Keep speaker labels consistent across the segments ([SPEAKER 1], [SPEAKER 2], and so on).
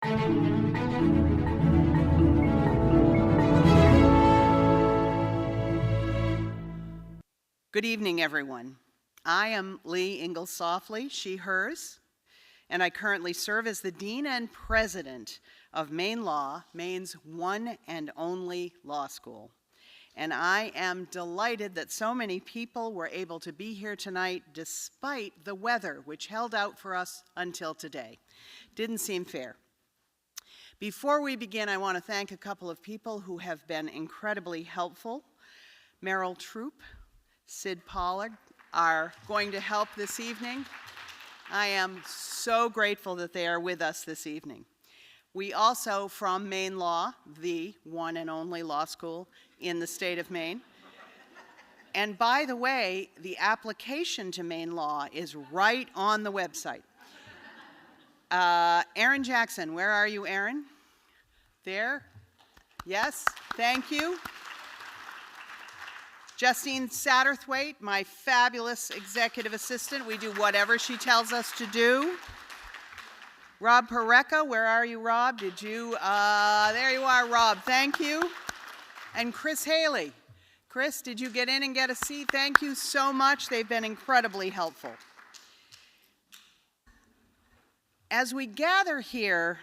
[SPEAKER 1] Good evening, everyone. I am Lee Ingalls-Softly, she, hers, and I currently serve as the Dean and President of Maine Law, Maine's one and only law school. And I am delighted that so many people were able to be here tonight despite the weather, which held out for us until today. Didn't seem fair. Before we begin, I want to thank a couple of people who have been incredibly helpful. Meryl Troop, Sid Pollard are going to help this evening. I am so grateful that they are with us this evening. We also, from Maine Law, the one and only law school in the state of Maine. And by the way, the application to Maine Law is right on the website. Erin Jackson, where are you, Erin? There? Yes, thank you. Justine Satterthwaite, my fabulous executive assistant. We do whatever she tells us to do. Rob Pareca, where are you, Rob? Did you, there you are, Rob, thank you. And Chris Haley. Chris, did you get in and get a seat? Thank you so much, they've been incredibly helpful. As we gather here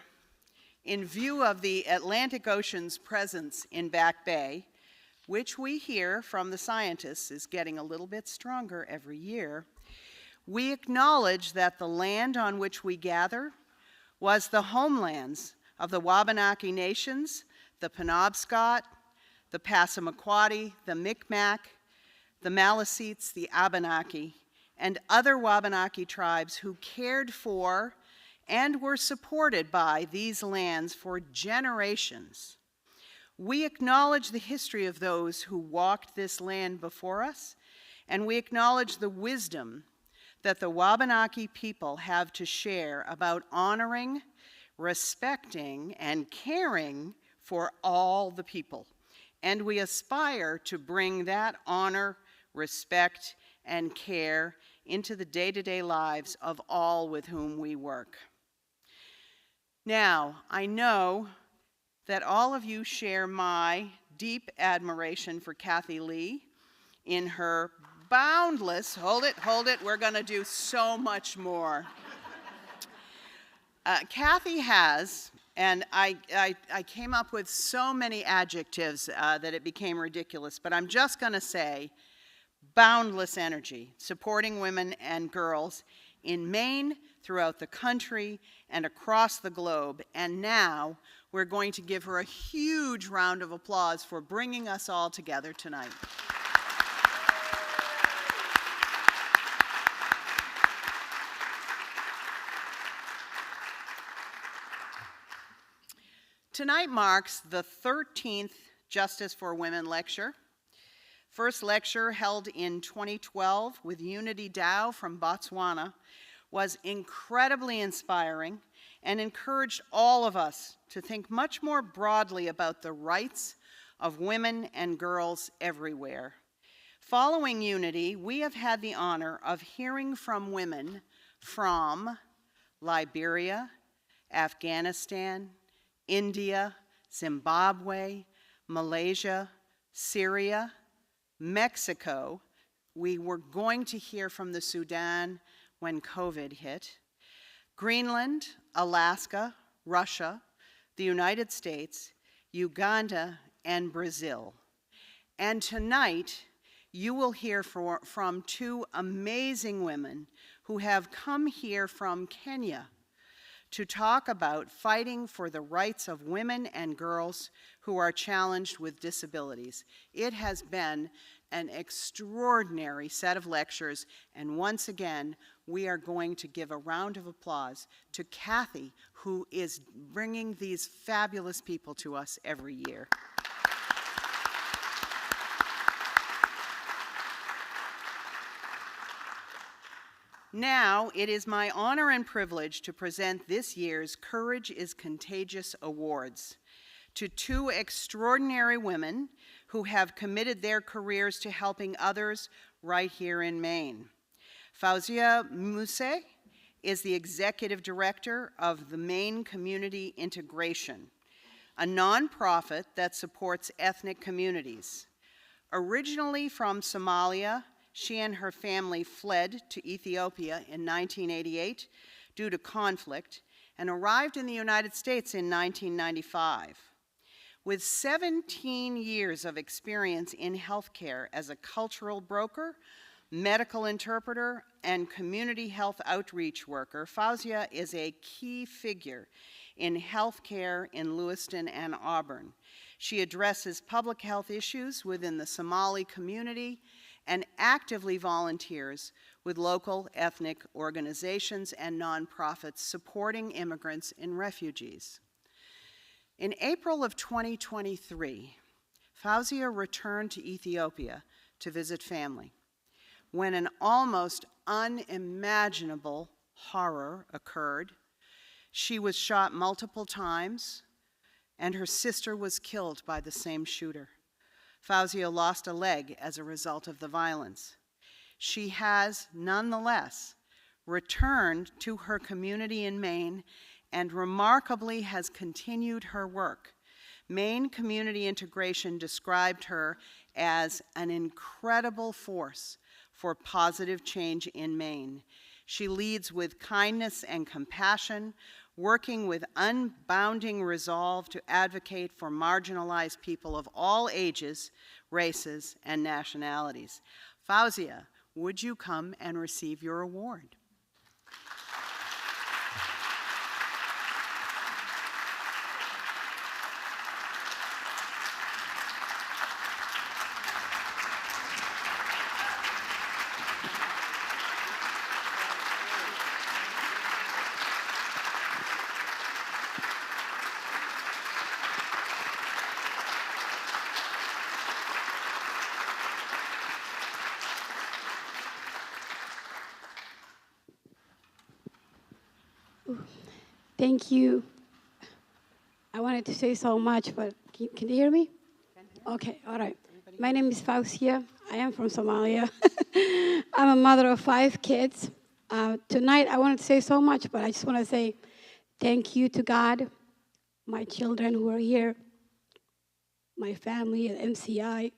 [SPEAKER 1] in view of the Atlantic Ocean's presence in Back Bay, which we hear from the scientists is getting a little bit stronger every year, we acknowledge that the land on which we gather was the homelands of the Wabanaki nations, the Penobscot, the Passamaquoddy, the Micmac, the Maliseets, the Abenaki, and other Wabanaki tribes who cared for and were supported by these lands for generations. We acknowledge the history of those who walked this land before us, and we acknowledge the wisdom that the Wabanaki people have to share about honoring, respecting, and caring for all the people. And we aspire to bring that honor, respect, and care into the day-to-day lives of all with whom we work. Now, I know that all of you share my deep admiration for Kathy Lee in her boundless, hold it, we're gonna do so much more. Kathy has, and I came up with so many adjectives that it became ridiculous, but I'm just gonna say boundless energy, supporting women and girls in Maine, throughout the country, and across the globe. And now we're going to give her a huge round of applause for bringing us all together tonight. Tonight marks the 13th Justice for Women lecture. First lecture, held in 2012 with Unity Dow from Botswana, was incredibly inspiring and encouraged all of us to think much more broadly about the rights of women and girls everywhere. Following Unity, we have had the honor of hearing from women from Liberia, Afghanistan, India, Zimbabwe, Malaysia, Syria, Mexico. We were going to hear from the Sudan when COVID hit, Greenland, Alaska, Russia, the United States, Uganda, and Brazil. And tonight, you will hear from two amazing women who have come here from Kenya to talk about fighting for the rights of women and girls who are challenged with disabilities. It has been an extraordinary set of lectures, and once again, we are going to give a round of applause to Kathy, who is bringing these fabulous people to us every year. Now, it is my honor and privilege to present this year's Courage is Contagious Awards to two extraordinary women who have committed their careers to helping others right here in Maine. Fauzia Muse is the executive director of the Maine Community Integration, a nonprofit that supports ethnic communities. Originally from Somalia, she and her family fled to Ethiopia in 1988 due to conflict and arrived in the United States in 1995. With 17 years of experience in healthcare as a cultural broker, medical interpreter, and community health outreach worker, Fauzia is a key figure in healthcare in Lewiston and Auburn. She addresses public health issues within the Somali community and actively volunteers with local ethnic organizations and nonprofits supporting immigrants and refugees. In April of 2023, Fauzia returned to Ethiopia to visit family when an almost unimaginable horror occurred. She was shot multiple times, and her sister was killed by the same shooter. Fauzia lost a leg as a result of the violence. She has, nonetheless, returned to her community in Maine and remarkably has continued her work. Maine Community Integration described her as an incredible force for positive change in Maine. She leads with kindness and compassion, working with unbounding resolve to advocate for marginalized people of all ages, races, and nationalities. Fauzia, would you come and receive your award?
[SPEAKER 2] Thank you. I wanted to say so much, but can you hear me? Okay, all right. My name is Fauzia. I am from Somalia. I'm a mother of 5 kids. Tonight, I wanted to say so much, but I just want to say thank you to God, my children who are here, my family at MCI,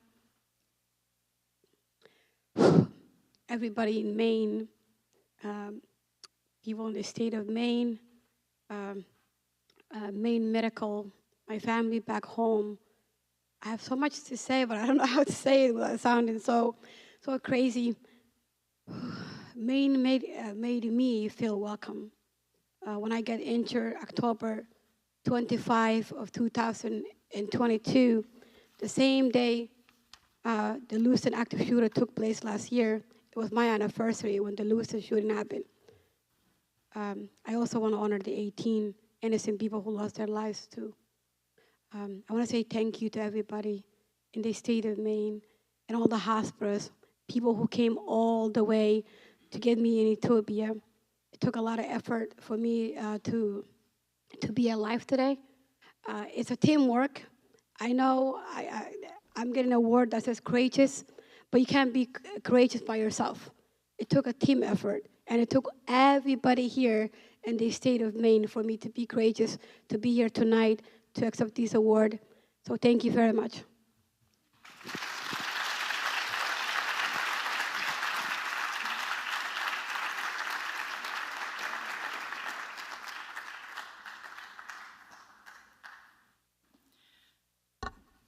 [SPEAKER 2] everybody in Maine, people in the state of Maine, Maine Medical, my family back home. I have so much to say, but I don't know how to say it without sounding so crazy. Maine made me feel welcome. When I got injured October 25 of 2022, the same day the Lewiston active shooter took place last year, it was my anniversary when the Lewiston shooting happened. I also want to honor the 18 innocent people who lost their lives too. I want to say thank you to everybody in the state of Maine and all the hospitals, people who came all the way to get me in Ethiopia. It took a lot of effort for me to be alive today. It's a teamwork. I know I'm getting an award that says courageous, but you can't be courageous by yourself. It took a team effort, and it took everybody here in the state of Maine for me to be courageous, to be here tonight, to accept this award. So thank you very much.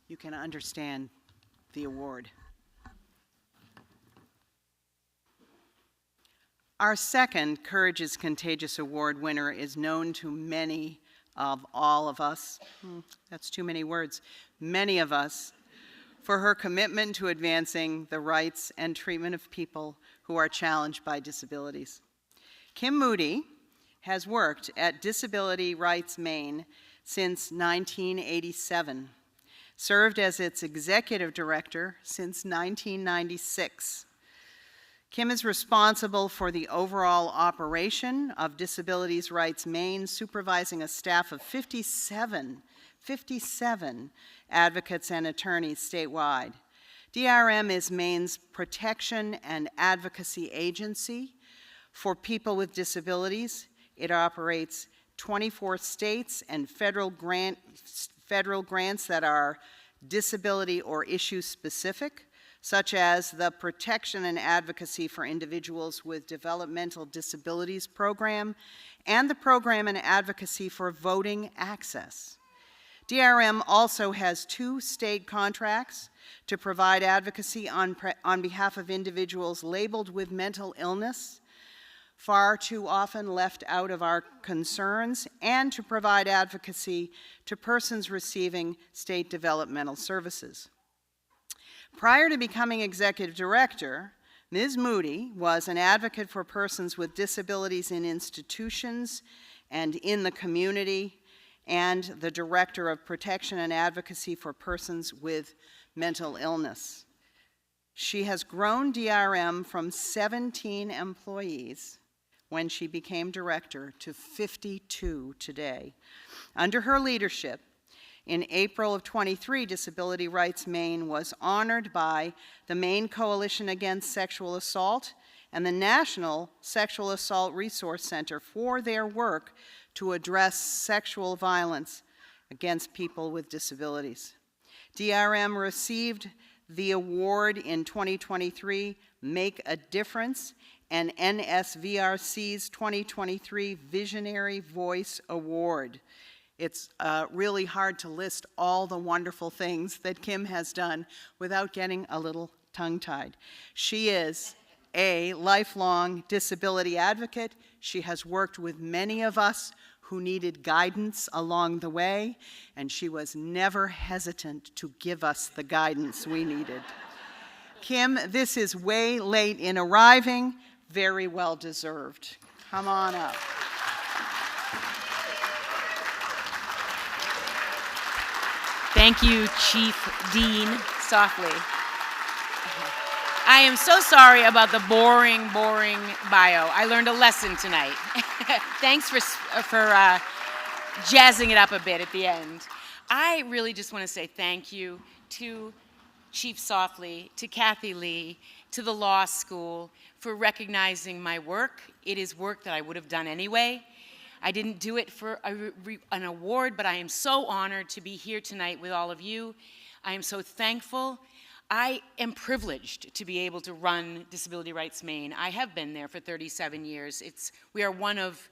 [SPEAKER 1] You can understand the award. Our second Courage is Contagious Award winner is known to many of all of us, that's too many words, many of us, for her commitment to advancing the rights and treatment of people who are challenged by disabilities. Kim Moody has worked at Disability Rights Maine since 1987, served as its executive director since 1996. Kim is responsible for the overall operation of Disabilities Rights Maine, supervising a staff of 57 advocates and attorneys statewide. DRM is Maine's protection and advocacy agency For people with disabilities, it operates 24 states and federal grants that are disability or issue specific, such as the Protection and Advocacy for Individuals with Developmental Disabilities program and the Program and Advocacy for Voting Access. DRM also has 2 state contracts to provide advocacy on behalf of individuals labeled with mental illness, far too often left out of our concerns, and to provide advocacy to persons receiving state developmental services. Prior to becoming executive director, Ms. Moody was an advocate for persons with disabilities in institutions and in the community, and the director of protection and advocacy for persons with mental illness. She has grown DRM from 17 employees when she became director to 52 today. Under her leadership, in April of 23, Disability Rights Maine was honored by the Maine Coalition Against Sexual Assault and the National Sexual Assault Resource Center for their work to address sexual violence against people with disabilities. DRM received the award in 2023, Make a Difference, and NSVRC's 2023 Visionary Voice Award. It's really hard to list all the wonderful things that Kim has done without getting a little tongue-tied. She is a lifelong disability advocate. She has worked with many of us who needed guidance along the way, and she was never hesitant to give us the guidance we needed. Kim, this is way late in arriving, very well deserved. Come on up.
[SPEAKER 3] Thank you, Chief Dean Softly. I am so sorry about the boring bio. I learned a lesson tonight. Thanks for jazzing it up a bit at the end. I really just want to say thank you to Chief Softly, to Kathy Lee, to the law school for recognizing my work. It is work that I would have done anyway. I didn't do it for an award, but I am so honored to be here tonight with all of you. I am so thankful. I am privileged to be able to run Disability Rights Maine. I have been there for 37 years. We are one of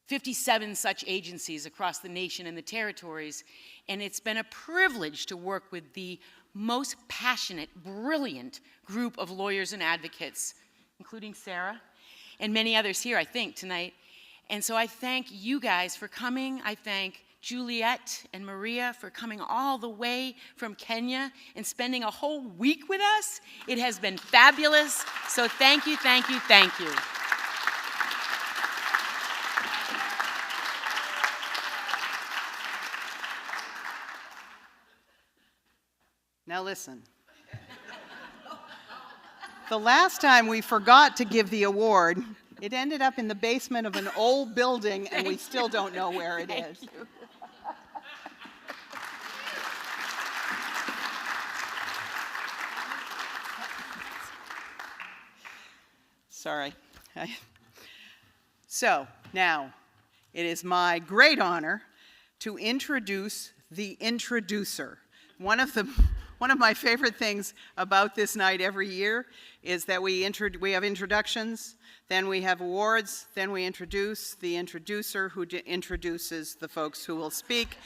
[SPEAKER 3] 57 such agencies across the nation and the territories, and it's been a privilege to work with the most passionate, brilliant group of lawyers and advocates, including Sarah and many others here, I think, tonight. And so I thank you guys for coming. I thank Juliet and Maria for coming all the way from Kenya and spending a whole week with us. It has been fabulous. So thank you, thank you, thank you.
[SPEAKER 1] Now listen. The last time we forgot to give the award, it ended up in the basement of an old building, and we still don't know where it is.
[SPEAKER 3] Thank you.
[SPEAKER 1] Sorry. So now it is my great honor to introduce the introducer. One of my favorite things about this night every year is that we have introductions, then we have awards, then we introduce the introducer who introduces the folks who will speak.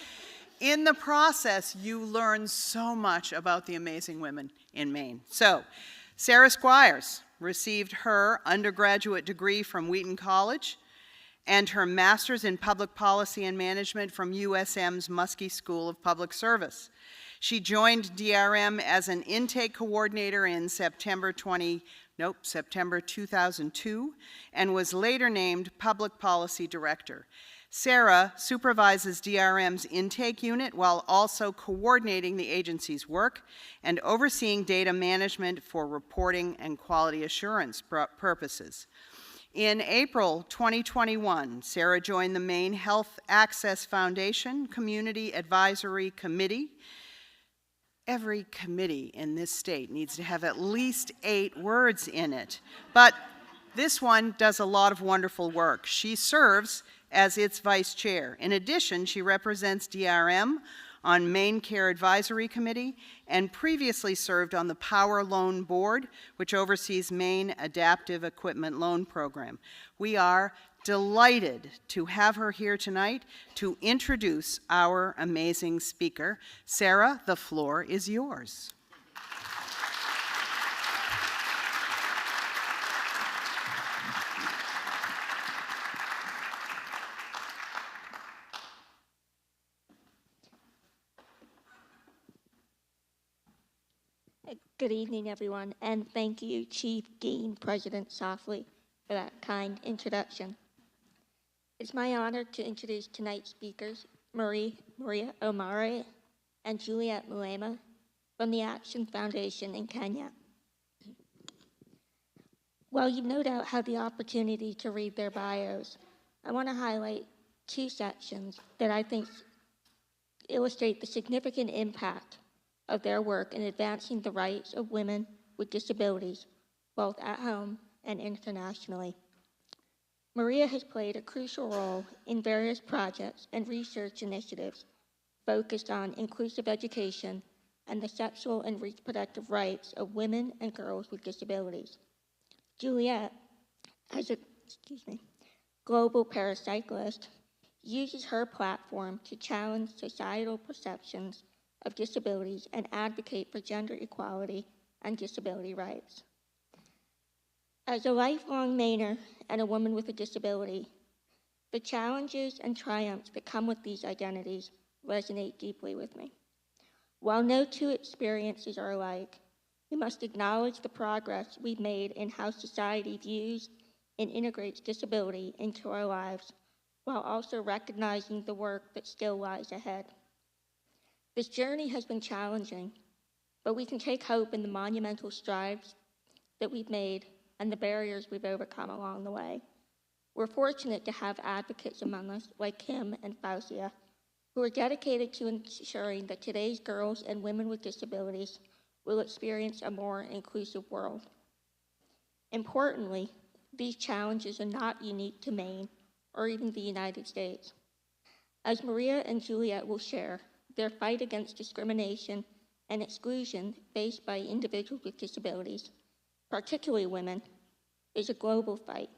[SPEAKER 1] In the process, you learn so much about the amazing women in Maine. So, Sarah Squires received her undergraduate degree from Wheaton College and her master's in public policy and management from USM's Muskie School of Public Service. She joined DRM as an intake coordinator in September 2002 and was later named public policy director. Sarah supervises DRM's intake unit while also coordinating the agency's work and overseeing data management for reporting and quality assurance purposes. In April 2021, Sarah joined the Maine Health Access Foundation Community Advisory Committee. Every committee in this state needs to have at least 8 words in it. But This one does a lot of wonderful work. She serves as its vice chair. In addition, she represents DRM on Maine Care Advisory Committee and previously served on the Power Loan Board, which oversees Maine Adaptive Equipment Loan Program. We are delighted to have her here tonight to introduce our amazing speaker. Sarah, the floor is yours.
[SPEAKER 4] Good evening, everyone, and thank you, Chief Dean President Softly, for that kind introduction. It's my honor to introduce tonight's speakers, Maria Omare and Juliet Mwema from the Action Foundation in Kenya. While you've no doubt had the opportunity to read their bios, I want to highlight two sections that I think illustrate the significant impact of their work in advancing the rights of women with disabilities, both at home and internationally. Maria has played a crucial role in various projects and research initiatives focused on inclusive education and the sexual and reproductive rights of women and girls with disabilities. Juliet, as a global para-cyclist, uses her platform to challenge societal perceptions of disabilities and advocate for gender equality and disability rights. As a lifelong Mainer and a woman with a disability, the challenges and triumphs that come with these identities resonate deeply with me. While no two experiences are alike, we must acknowledge the progress we've made in how society views and integrates disability into our lives, while also recognizing the work that still lies ahead. This journey has been challenging, but we can take hope in the monumental strides that we've made and the barriers we've overcome along the way. We're fortunate to have advocates among us like Kim and Fausia, who are dedicated to ensuring that today's girls and women with disabilities will experience a more inclusive world. Importantly, these challenges are not unique to Maine or even the United States. As Maria and Juliet will share, their fight against discrimination and exclusion faced by individuals with disabilities, particularly women, is a global fight,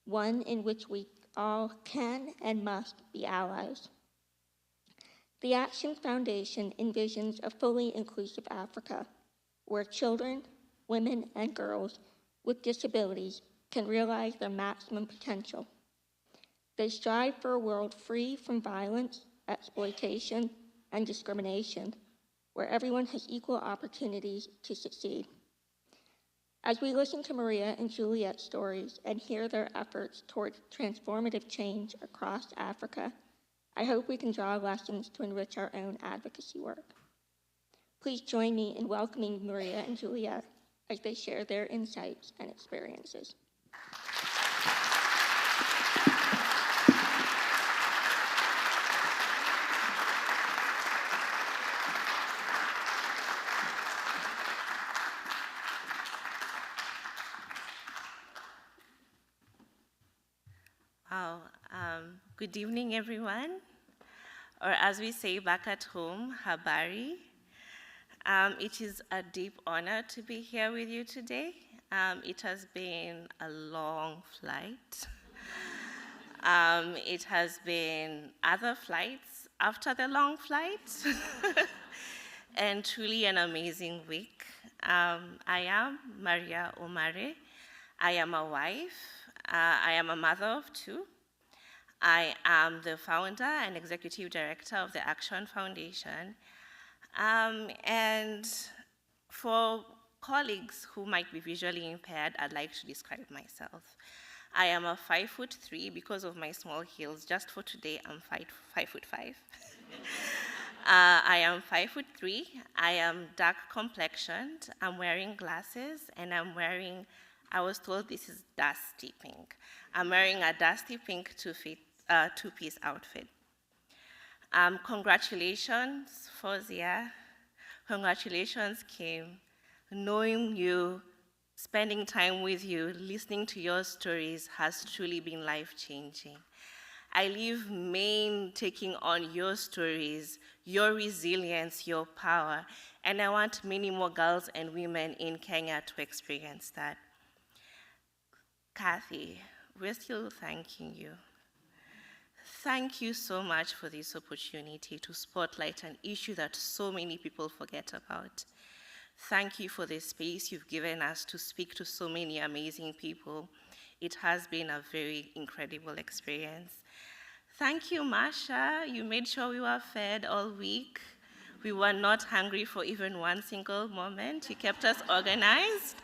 [SPEAKER 4] one in which we all can and must be allies. The Action Foundation envisions a fully inclusive Africa, where children, women, and girls with disabilities can realize their maximum potential. They strive for a world free from violence, exploitation, and discrimination, where everyone has equal opportunities to succeed. As we listen to Maria and Juliet's stories and hear their efforts toward transformative change across Africa, I hope we can draw lessons to enrich our own advocacy work. Please join me in welcoming Maria and Juliet as they share their insights and experiences.
[SPEAKER 5] Good evening, everyone, or as we say back at home, habari. It is a deep honor to be here with you today. It has been a long flight. It has been other flights after the long flight, and truly an amazing week. I am Maria Omare. I am a wife. I am a mother of two. I am the founder and executive director of the Action Foundation. And for colleagues who might be visually impaired, I'd like to describe myself. I am a 5'3" because of my small heels. Just for today, I'm 5'5". I am 5'3". I am dark complexioned. I'm wearing glasses, and I was told this is dusty pink. I'm wearing a dusty pink two-piece outfit. Congratulations, Fausia. Congratulations, Kim. Knowing you Spending time with you, listening to your stories has truly been life-changing. I leave Maine taking on your stories, your resilience, your power, and I want many more girls and women in Kenya to experience that. Kathy, we're still thanking you. Thank you so much for this opportunity to spotlight an issue that so many people forget about. Thank you for the space you've given us to speak to so many amazing people. It has been a very incredible experience. Thank you, Masha. You made sure we were fed all week. We were not hungry for even one single moment. You kept us organized.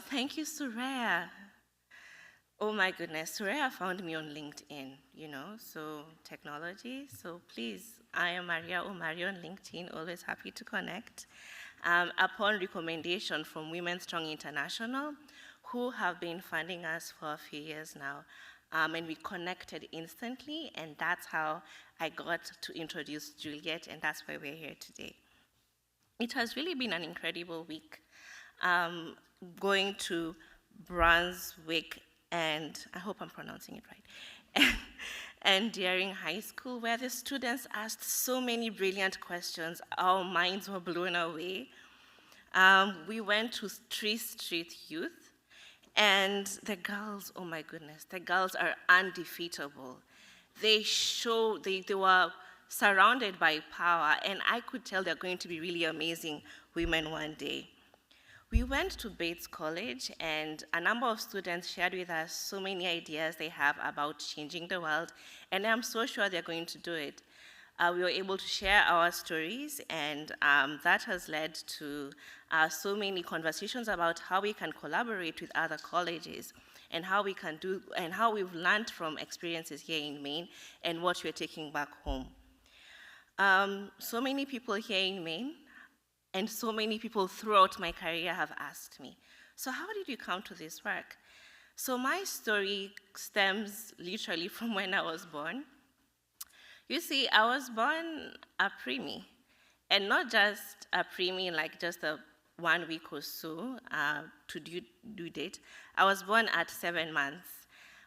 [SPEAKER 5] Thank you, Suraya. Oh my goodness, Suraya found me on LinkedIn, so technology. So please, I am Maria Omare on LinkedIn, always happy to connect. Upon recommendation from Women Strong International, who have been funding us for a few years now. And we connected instantly, and that's how I got to introduce Juliet, and that's why we're here today. It has really been an incredible week. Going to Brunswick, and I hope I'm pronouncing it right, and during high school, where the students asked so many brilliant questions, our minds were blown away. We went to Tree Street Youth, and the girls, oh my goodness, the girls are undefeatable. They were surrounded by power, and I could tell they're going to be really amazing women one day. We went to Bates College, and a number of students shared with us so many ideas they have about changing the world, and I'm so sure they're going to do it. We were able to share our stories, and that has led to so many conversations about how we can collaborate with other colleges, and how we can do, and how we've learned from experiences here in Maine, and what we're taking back home. So many people here in Maine, and so many people throughout my career have asked me, so how did you come to this work? So my story stems literally from when I was born. You see, I was born a preemie, and not just a preemie, like just a 1 week or so to due date. I was born at 7 months.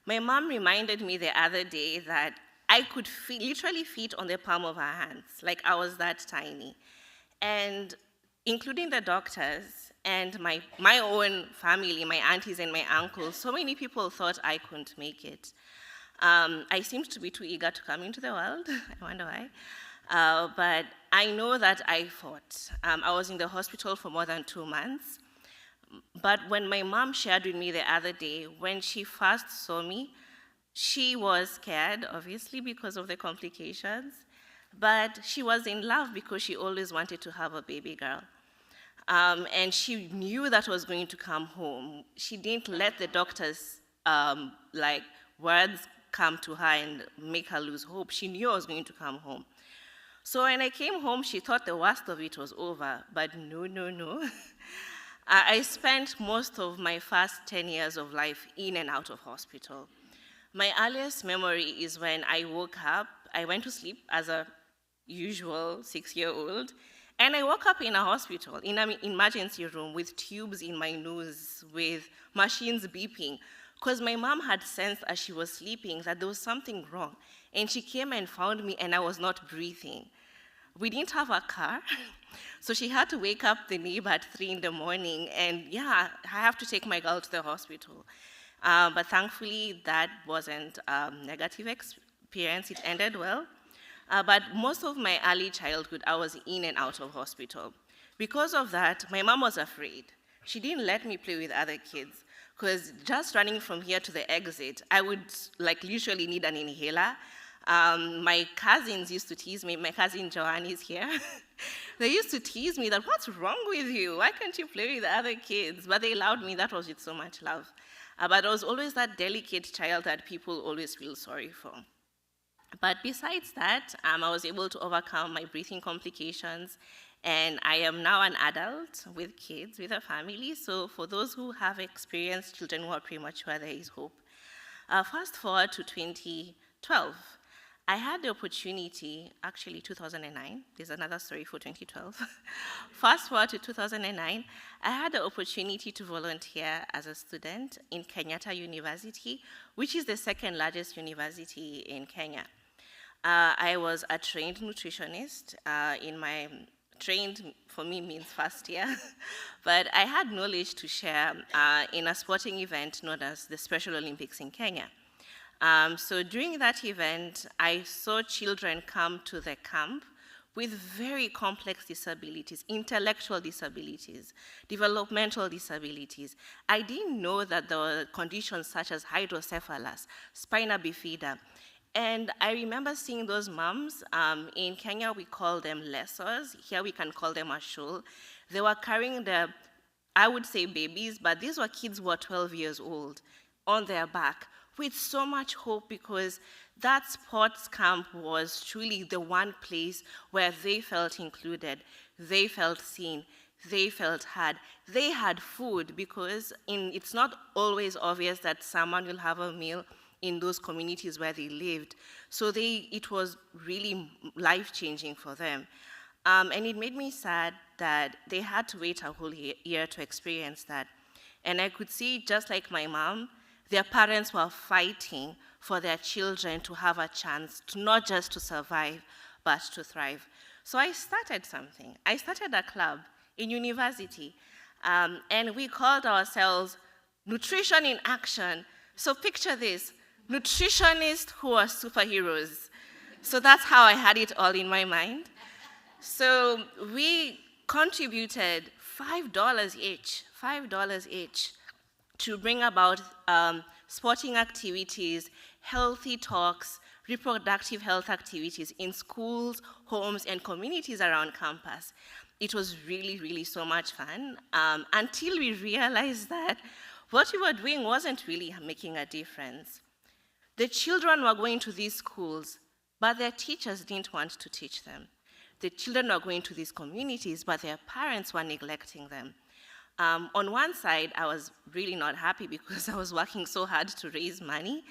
[SPEAKER 5] My mom reminded me the other day that I could literally fit on the palm of her hands, like I was that tiny. And including the doctors and my own family, my aunties and my uncles, so many people thought I couldn't make it. I seemed to be too eager to come into the world. I wonder why. But I know that I fought. I was in the hospital for more than 2 months. But when my mom shared with me the other day, when she first saw me, she was scared, obviously, because of the complications. But she was in love because she always wanted to have a baby girl. And she knew that was going to come home. She didn't let the doctors' words come to her and make her lose hope. She knew I was going to come home. So when I came home, she thought the worst of it was over, but no. I spent most of my first 10 years of life in and out of hospital. My earliest memory is when I woke up. I went to sleep as a usual 6-year-old, and I woke up in a hospital, in an emergency room with tubes in my nose, with machines beeping, because my mom had sensed as she was sleeping that there was something wrong, and she came and found me, and I was not breathing. We didn't have a car, so she had to wake up the neighbor at 3 in the morning, and yeah, I have to take my girl to the hospital. But thankfully, that wasn't a negative experience. It ended well. But most of my early childhood, I was in and out of hospital. Because of that, my mom was afraid. She didn't let me play with other kids, because just running from here to the exit, I would literally need an inhaler. My cousins used to tease me. My cousin Joanne is here. They used to tease me that, what's wrong with you? Why can't you play with other kids? But they allowed me. That was with so much love. But I was always that delicate child that people always feel sorry for. But besides that, I was able to overcome my breathing complications, and I am now an adult with kids, with a family. So for those who have experienced children who are premature, there is hope. Fast forward to 2012. I had the opportunity, actually 2009, there's another story for 2012. Fast forward to 2009, I had the opportunity to volunteer as a student in Kenyatta University, which is the second largest university in Kenya. I was a trained nutritionist trained for me means first year, but I had knowledge to share in a sporting event known as the Special Olympics in Kenya. So during that event, I saw children come to the camp with very complex disabilities, intellectual disabilities, developmental disabilities. I didn't know that there were conditions such as hydrocephalus, spina bifida. And I remember seeing those moms. In Kenya, we call them lessors. Here we can call them ashul. They were carrying I would say babies, but these were kids who were 12 years old on their back with so much hope, because that sports camp was truly the one place where they felt included, they felt seen, they felt heard. They had food, because it's not always obvious that someone will have a meal in those communities where they lived. So it was really life-changing for them. And it made me sad that they had to wait a whole year to experience that. And I could see, just like my mom, their parents were fighting for their children to have a chance, to not just to survive, but to thrive. So I started something. I started a club in university, and we called ourselves Nutrition in Action. So picture this, nutritionists who are superheroes. So that's how I had it all in my mind. So we contributed $5 each to bring about sporting activities, healthy talks, reproductive health activities in schools, homes, and communities around campus. It was really, really so much fun, until we realized that what we were doing wasn't really making a difference. The children were going to these schools, but their teachers didn't want to teach them. The children were going to these communities, but their parents were neglecting them. On one side, I was really not happy because I was working so hard to raise money,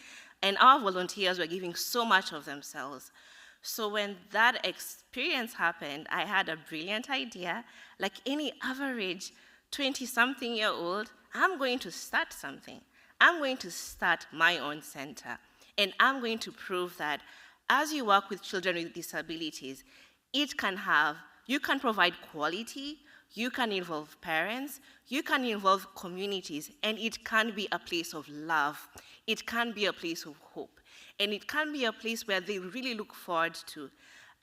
[SPEAKER 5] and our volunteers were giving so much of themselves. So when that experience happened, I had a brilliant idea. Like any average 20-something-year-old, I'm going to start something. I'm going to start my own center. And I'm going to prove that as you work with children with disabilities, you can provide quality, you can involve parents, you can involve communities, and it can be a place of love. It can be a place of hope. And it can be a place where they really look forward to.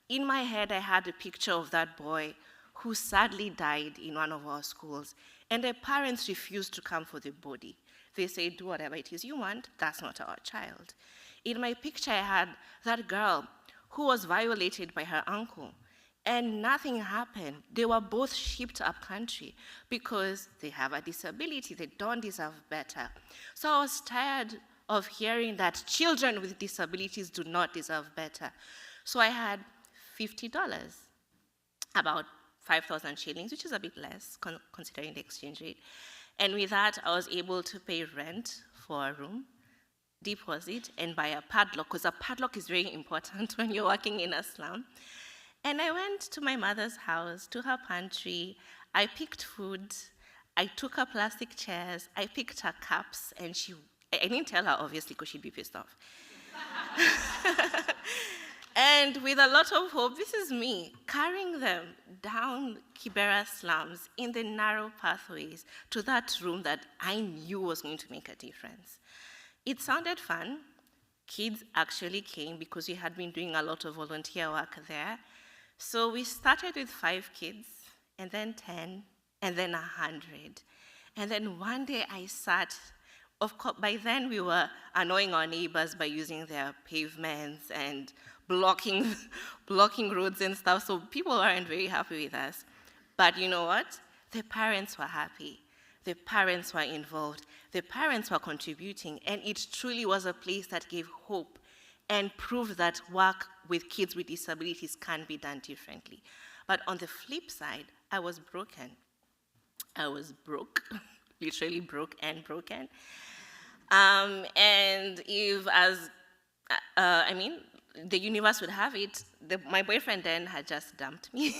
[SPEAKER 5] In my head, I had a picture of that boy who sadly died in one of our schools, and the parents refused to come for the body. They say, do whatever it is you want, that's not our child. In my picture, I had that girl who was violated by her uncle, and nothing happened. They were both shipped up country because they have a disability, they don't deserve better. So I was tired of hearing that children with disabilities do not deserve better. So I had $50, about 5,000 shillings, which is a bit less considering the exchange rate. And with that, I was able to pay rent for a room, deposit, and buy a padlock, because a padlock is very important when you're working in a slum. And I went to my mother's house, to her pantry. I picked food. I took her plastic chairs. I picked her cups, and I didn't tell her, obviously, because she'd be pissed off. And with a lot of hope, this is me carrying them down Kibera slums in the narrow pathways to that room that I knew was going to make a difference. It sounded fun. Kids actually came because we had been doing a lot of volunteer work there. So we started with 5 kids, and then 10, and then 100. And then one day I sat. Of course, by then we were annoying our neighbors by using their pavements and blocking roads and stuff, so people weren't very happy with us. But you know what? The parents were happy. The parents were involved. The parents were contributing, and it truly was a place that gave hope and proved that work with kids with disabilities can be done differently. But on the flip side, I was broken. I was broke, literally broke and broken. And the universe would have it, my boyfriend then had just dumped me.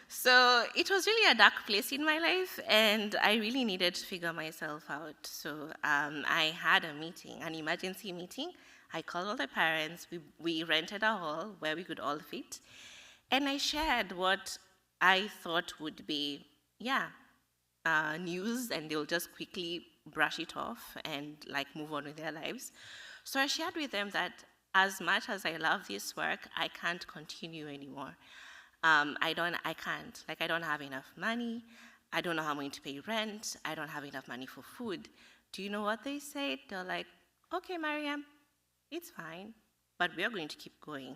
[SPEAKER 5] So it was really a dark place in my life, and I really needed to figure myself out. So I had a meeting, an emergency meeting. I called all the parents. We rented a hall where we could all fit. And I shared what I thought would be, news, and they'll just quickly brush it off and like move on with their lives. So I shared with them that as much as I love this work, I can't continue anymore. I can't. Like, I don't have enough money. I don't know how I'm going to pay rent. I don't have enough money for food. Do you know what they said? They're like, okay, Mariam, it's fine, but we're going to keep going.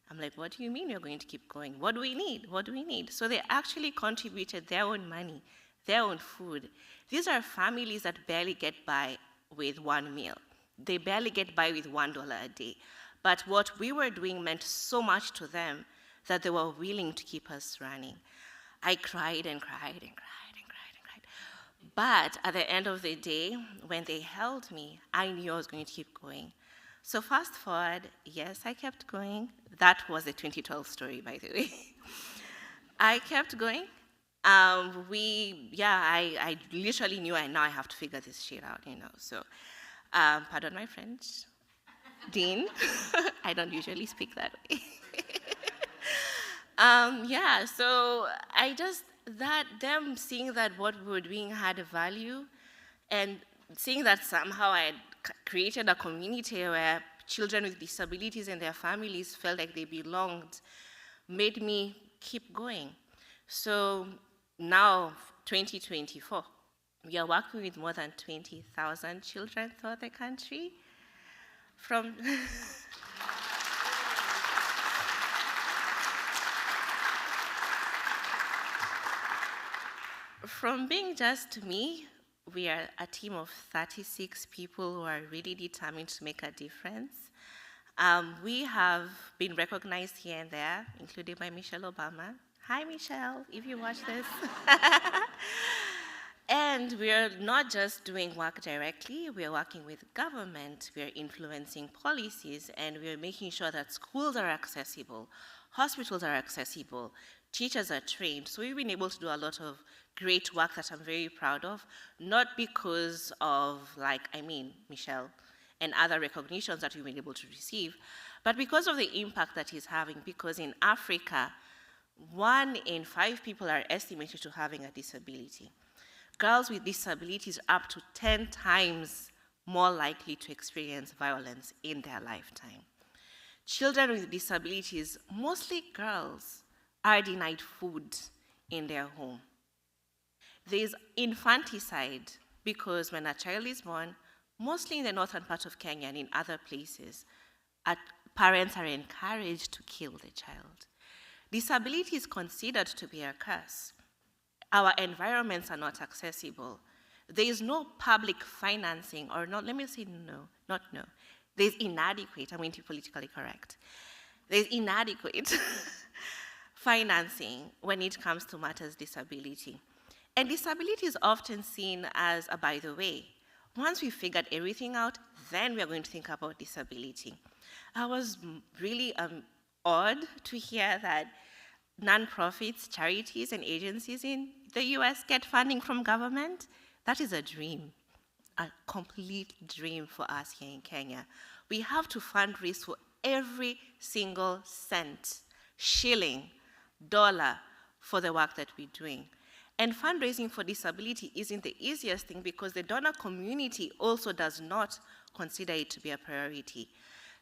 [SPEAKER 5] I'm like, what do you mean we're going to keep going? What do we need? What do we need? So they actually contributed their own money, their own food. These are families that barely get by with one meal. They barely get by with $1 a day. But what we were doing meant so much to them that they were willing to keep us running. I cried and cried and cried and cried and cried. But at the end of the day, when they held me, I knew I was going to keep going. So fast forward, yes, I kept going. That was the 2012 story, by the way. I kept going. I literally knew now I have to figure this shit out, So, pardon my French, Dean. I don't usually speak that way. So them seeing that what we were doing had a value, and seeing that somehow I had created a community where children with disabilities and their families felt like they belonged, made me keep going. So now, 2024, we are working with more than 20,000 children throughout the country. From being just me, we are a team of 36 people who are really determined to make a difference. We have been recognized here and there, including by Michelle Obama. Hi, Michelle, if you watch this. And we're not just doing work directly, we're working with government, we're influencing policies, and we're making sure that schools are accessible, hospitals are accessible, teachers are trained. So we've been able to do a lot of great work that I'm very proud of, not because of, Michelle and other recognitions that we've been able to receive, but because of the impact that he's having, because in Africa, 1 in 5 people are estimated to having a disability. Girls with disabilities are up to 10 times more likely to experience violence in their lifetime. Children with disabilities, mostly girls, are denied food in their home. There's infanticide because when a child is born, mostly in the northern part of Kenya and in other places, parents are encouraged to kill the child. Disability is considered to be a curse. Our environments are not accessible. There is no public financing, or not, let me say no. There's inadequate, I'm going to be politically correct. There's inadequate financing when it comes to matters disability. And disability is often seen as a by the way. Once we've figured everything out, then we're going to think about disability. I was really awed to hear that nonprofits, charities, and agencies in the US get funding from government. That is a dream, a complete dream for us here in Kenya. We have to fundraise for every single cent, shilling, dollar for the work that we're doing. And fundraising for disability isn't the easiest thing because the donor community also does not consider it to be a priority.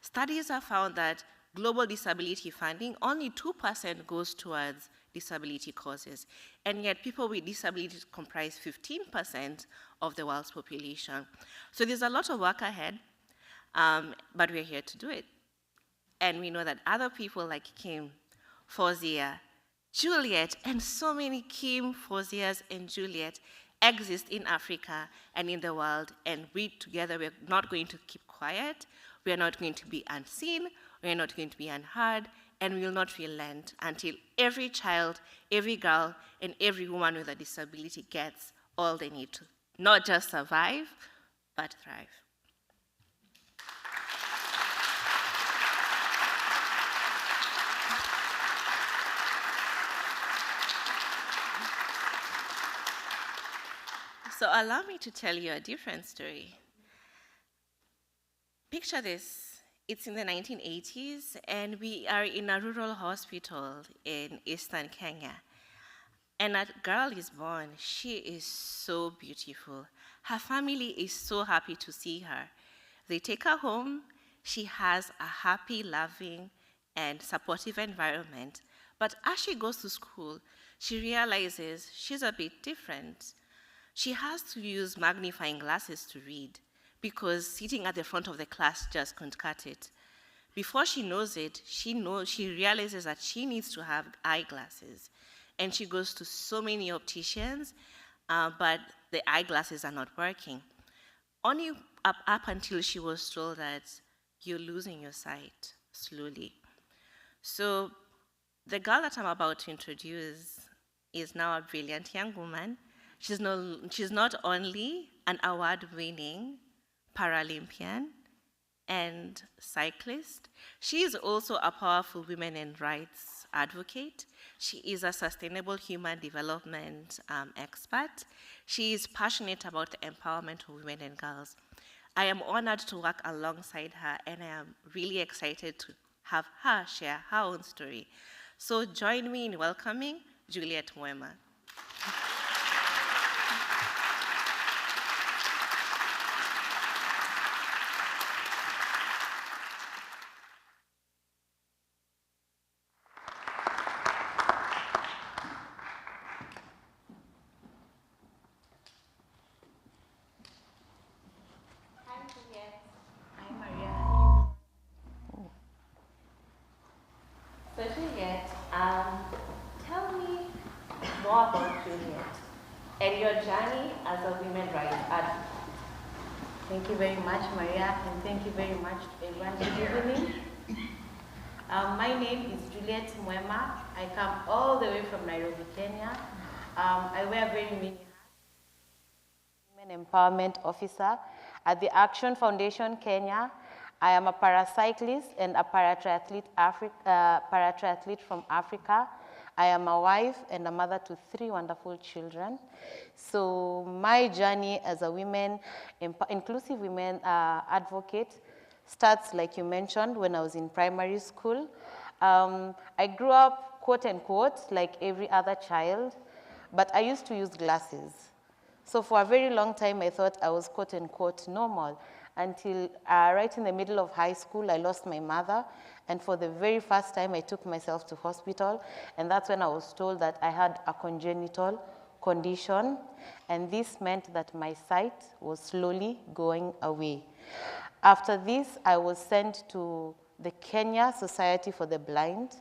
[SPEAKER 5] Studies have found that global disability funding, only 2% goes towards disability causes. And yet people with disabilities comprise 15% of the world's population. So there's a lot of work ahead, but we're here to do it. And we know that other people like Kim, Fauzia, Juliet, and so many Kim, Fauzias, and Juliet exist in Africa and in the world, and we together, we're not going to keep quiet, we are not going to be unseen, we are not going to be unheard, and we will not relent until every child, every girl, and every woman with a disability gets all they need to not just survive, but thrive. So allow me to tell you a different story. Picture this. It's in the 1980s, and we are in a rural hospital in eastern Kenya. And a girl is born. She is so beautiful. Her family is so happy to see her. They take her home. She has a happy, loving, and supportive environment. But as she goes to school, she realizes she's a bit different. She has to use magnifying glasses to read because sitting at the front of the class just couldn't cut it. Before she knows it, she realizes that she needs to have eyeglasses. And she goes to so many opticians, but the eyeglasses are not working. Only up until she was told that you're losing your sight slowly. So the girl that I'm about to introduce is now a brilliant young woman. She's not only an award-winning Paralympian and cyclist, she is also a powerful women and rights advocate. She is a sustainable human development expert. She is passionate about the empowerment of women and girls. I am honored to work alongside her, and I am really excited to have her share her own story. So join me in welcoming Juliet Mwema. So Juliet, tell me more about Juliet and your journey as a women's rights advocate.
[SPEAKER 6] Thank you very much, Maria, and thank you very much to everyone. Good evening. My name is Juliet Mwema. I come all the way from Nairobi, Kenya. I wear very many hats. Women Empowerment Officer at the Action Foundation, Kenya. I am a para-cyclist and a para-triathlete from Africa. I am a wife and a mother to 3 wonderful children. So my journey as a inclusive women advocate starts, like you mentioned, when I was in primary school. I grew up, quote unquote, like every other child, but I used to use glasses. So for a very long time, I thought I was, quote unquote, normal, until right in the middle of high school, I lost my mother. And for the very first time, I took myself to hospital. And that's when I was told that I had a congenital condition. And this meant that my sight was slowly going away. After this, I was sent to the Kenya Society for the Blind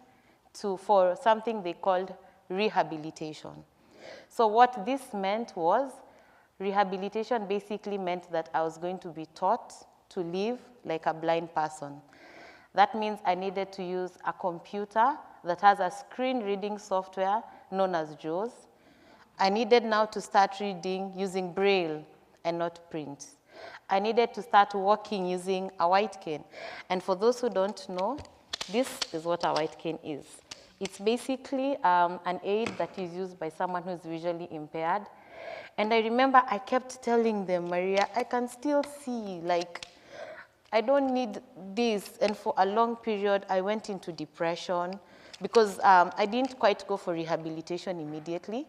[SPEAKER 6] for something they called rehabilitation. So what this meant was, rehabilitation basically meant that I was going to be taught to live like a blind person. That means I needed to use a computer that has a screen reading software known as JAWS. I needed now to start reading using Braille and not print. I needed to start walking using a white cane. And for those who don't know, this is what a white cane is. It's basically an aid that is used by someone who's visually impaired. And I remember I kept telling them, Maria, I can still see, like, I don't need this. And for a long period, I went into depression because I didn't quite go for rehabilitation immediately.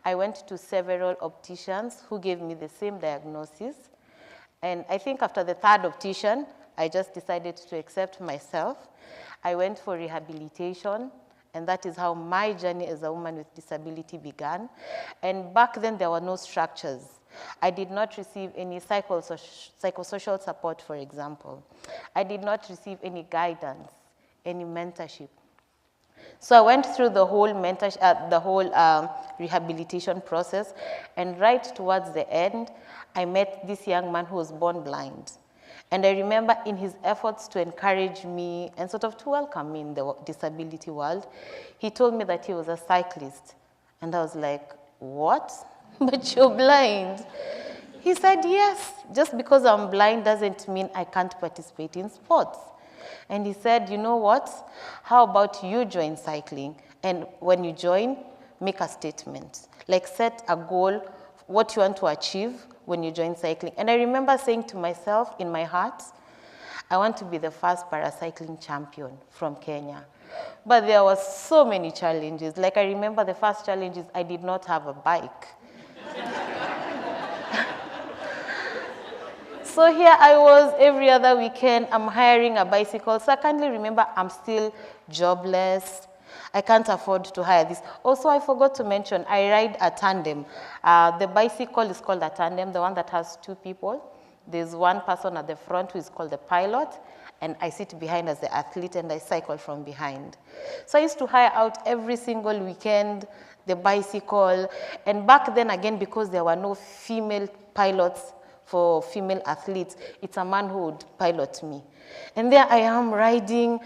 [SPEAKER 6] I went to several opticians who gave me the same diagnosis. And I think after the 3rd optician, I just decided to accept myself. I went for rehabilitation. And that is how my journey as a woman with disability began. And back then, there were no structures. I did not receive any psychosocial support, for example. I did not receive any guidance, any mentorship. So I went through the whole rehabilitation process. And right towards the end, I met this young man who was born blind. And I remember in his efforts to encourage me and sort of to welcome me in the disability world, he told me that he was a cyclist. And I was like, what? But you're blind. He said, yes, just because I'm blind doesn't mean I can't participate in sports. And he said, you know what? How about you join cycling? And when you join, make a statement. Like set a goal
[SPEAKER 7] what you want to achieve when you join cycling. And I remember saying to myself in my heart, I want to be the first para-cycling champion from Kenya. But there were so many challenges. Like I remember the first challenge is I did not have a bike. So here I was every other weekend, I'm hiring a bicycle. So I can't remember I'm still jobless. I can't afford to hire this. Also, I forgot to mention, I ride a tandem. The bicycle is called a tandem, the one that has two people. There's one person at the front who is called the pilot, and I sit behind as the athlete, and I cycle from behind. So I used to hire out every single weekend the bicycle. And back then, again, because there were no female pilots for female athletes, it's a man who would pilot me. And there I am riding,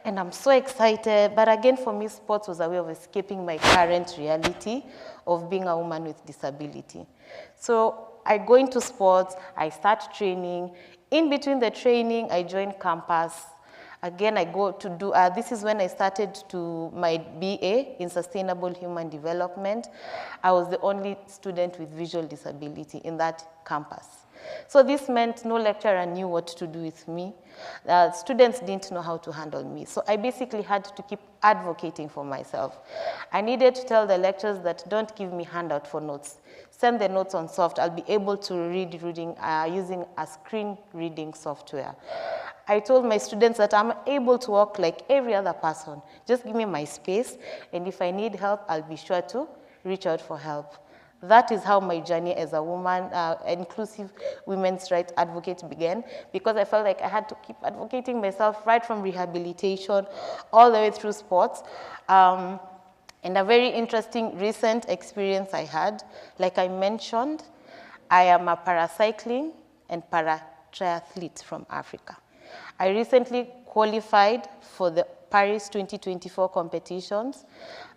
[SPEAKER 7] and I'm so excited. But again, for me, sports was a way of escaping my current reality of being a woman with disability. So I go into sports, I start training. In between the training, I join campus. Again, I go to do, this is when I started to my BA in Sustainable Human Development. I was the only student with visual disability in that campus. So this meant no lecturer knew what to do with me. Students didn't know how to handle me. So I basically had to keep advocating for myself. I needed to tell the lecturers that don't give me handout for notes. Send the notes on soft. I'll be able to read using a screen reading software. I told my students that I'm able to work like every other person. Just give me my space, and if I need help, I'll be sure to reach out for help. That is how my journey as a woman, inclusive women's rights advocate began, because I felt like I had to keep advocating myself right from rehabilitation all the way through sports. And a very interesting recent experience I had, like I mentioned, I am a para-cycling and para-triathlete from Africa. I recently qualified for the Paris 2024 competitions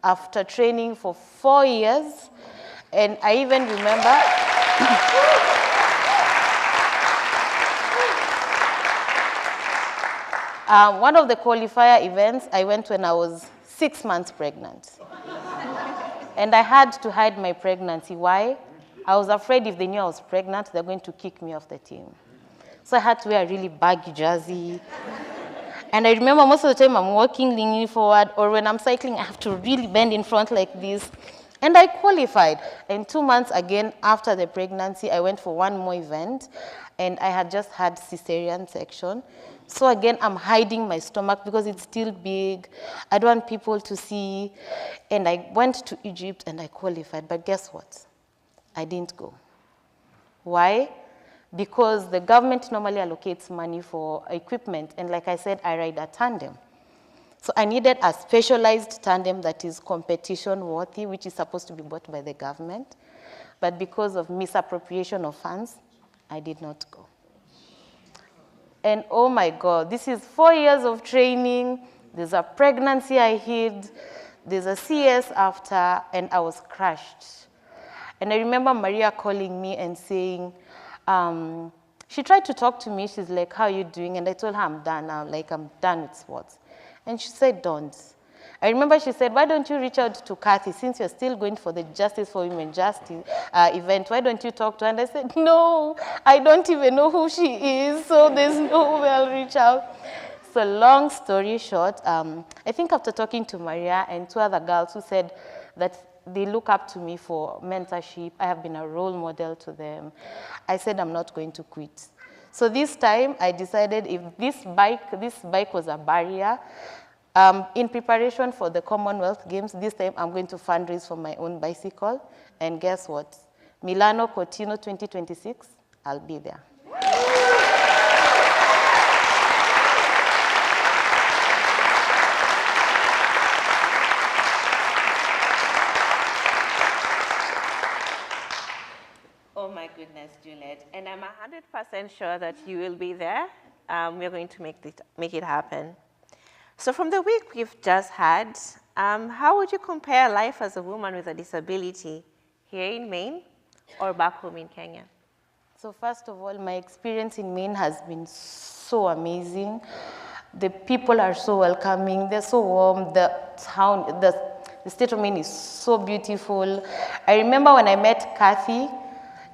[SPEAKER 7] after training for 4 years. And I even remember, one of the qualifier events I went when I was 6 months pregnant. And I had to hide my pregnancy. Why? I was afraid if they knew I was pregnant, they're going to kick me off the team. So I had to wear a really baggy jersey. And I remember most of the time I'm walking, leaning forward, or when I'm cycling, I have to really bend in front like this. And I qualified. And 2 months again after the pregnancy, I went for one more event, and I had just had cesarean section. So again, I'm hiding my stomach because it's still big. I don't want people to see. And I went to Egypt and I qualified. But guess what? I didn't go. Why? Because the government normally allocates money for equipment. And like I said, I ride a tandem. So I needed a specialized tandem that is competition worthy, which is supposed to be bought by the government. But because of misappropriation of funds, I did not go. And oh my God, this is 4 years of training. There's a pregnancy I hid. There's a CS after, and I was crushed. And I remember Maria calling me and saying, she tried to talk to me. She's like, how are you doing? And I told her I'm done now, like I'm done with sports. And she said, don't. I remember she said, why don't you reach out to Kathy, since you're still going for the Justice for Women Justice event, why don't you talk to her? And I said, no, I don't even know who she is, so there's no way I'll reach out. So long story short, I think after talking to Maria and 2 other girls who said that they look up to me for mentorship, I have been a role model to them, I said I'm not going to quit. So this time I decided if this bike was a barrier, in preparation for the Commonwealth Games, this time I'm going to fundraise for my own bicycle. And guess what? Milano Cortina 2026, I'll be there.
[SPEAKER 5] Oh my goodness, Juliet. And I'm 100% sure that you will be there. We're going to make it happen. So from the week we've just had, how would you compare life as a woman with a disability here in Maine or back home in Kenya?
[SPEAKER 7] So first of all, my experience in Maine has been so amazing. The people are so welcoming, they're so warm, the state of Maine is so beautiful. I remember when I met Kathy,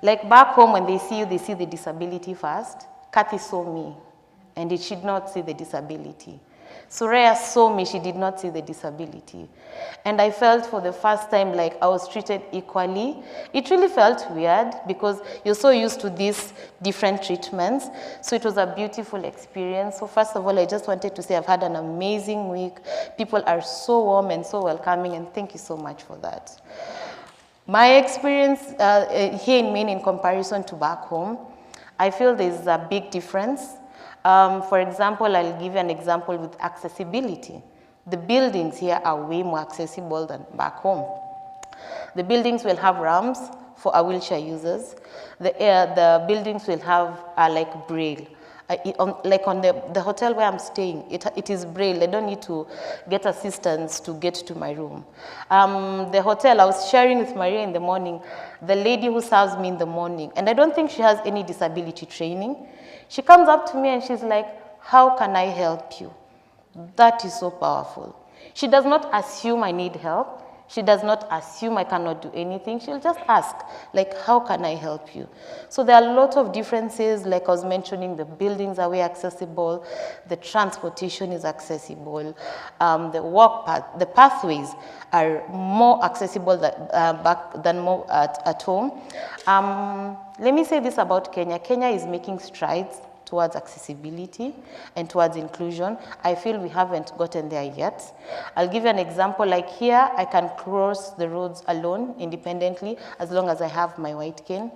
[SPEAKER 7] Like back home, when they see the disability first. Kathy saw me, and she did not see the disability. Soraya saw me, she did not see the disability. And I felt for the first time like I was treated equally. It really felt weird because you're so used to these different treatments. So it was a beautiful experience. So first of all, I just wanted to say I've had an amazing week. People are so warm and so welcoming, and thank you so much for that. My experience here in Maine in comparison to back home, I feel there's a big difference. For example, I'll give you an example with accessibility. The buildings here are way more accessible than back home. The buildings will have ramps for our wheelchair users. The buildings will have like braille. Like on the hotel where I'm staying, it is braille. I don't need to get assistance to get to my room. The hotel, I was sharing with Maria in the morning, the lady who serves me in the morning, and I don't think she has any disability training. She comes up to me and she's like, how can I help you? That is so powerful. She does not assume I need help. She does not assume I cannot do anything. She'll just ask, like, how can I help you? So there are a lot of differences, like I was mentioning, the buildings are way accessible, the transportation is accessible, the pathways are more accessible than more at home. Let me say this about Kenya. Kenya is making strides towards accessibility and towards inclusion. I feel we haven't gotten there yet. I'll give you an example. Like here, I can cross the roads alone, independently, as long as I have my white cane.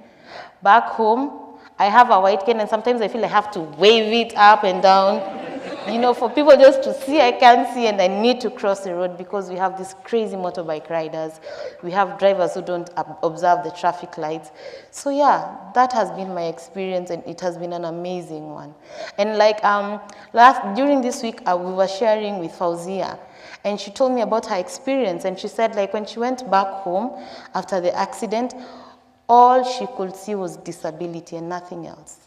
[SPEAKER 7] Back home, I have a white cane, and sometimes I feel I have to wave it up and down. You know, for people just to see, I can't see, and I need to cross the road because we have these crazy motorbike riders. We have drivers who don't observe the traffic lights. So yeah, that has been my experience, and it has been an amazing one. And like during this week, we were sharing with Fauzia, and she told me about her experience, and she said like when she went back home after the accident, all she could see was disability and nothing else.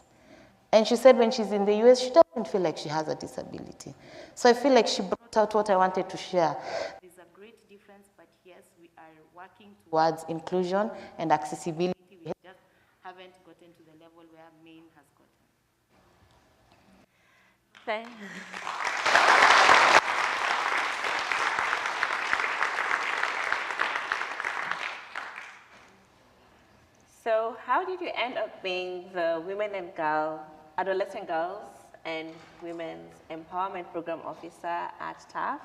[SPEAKER 7] And she said when she's in the US, she doesn't feel like she has a disability. So I feel like she brought out what I wanted to share. There's a great difference, but yes, we are working towards inclusion and accessibility. We just haven't gotten to the level where Maine has gotten.
[SPEAKER 8] So how did you end up being the Women and Adolescent Girls and Women's Empowerment Program Officer at TAF?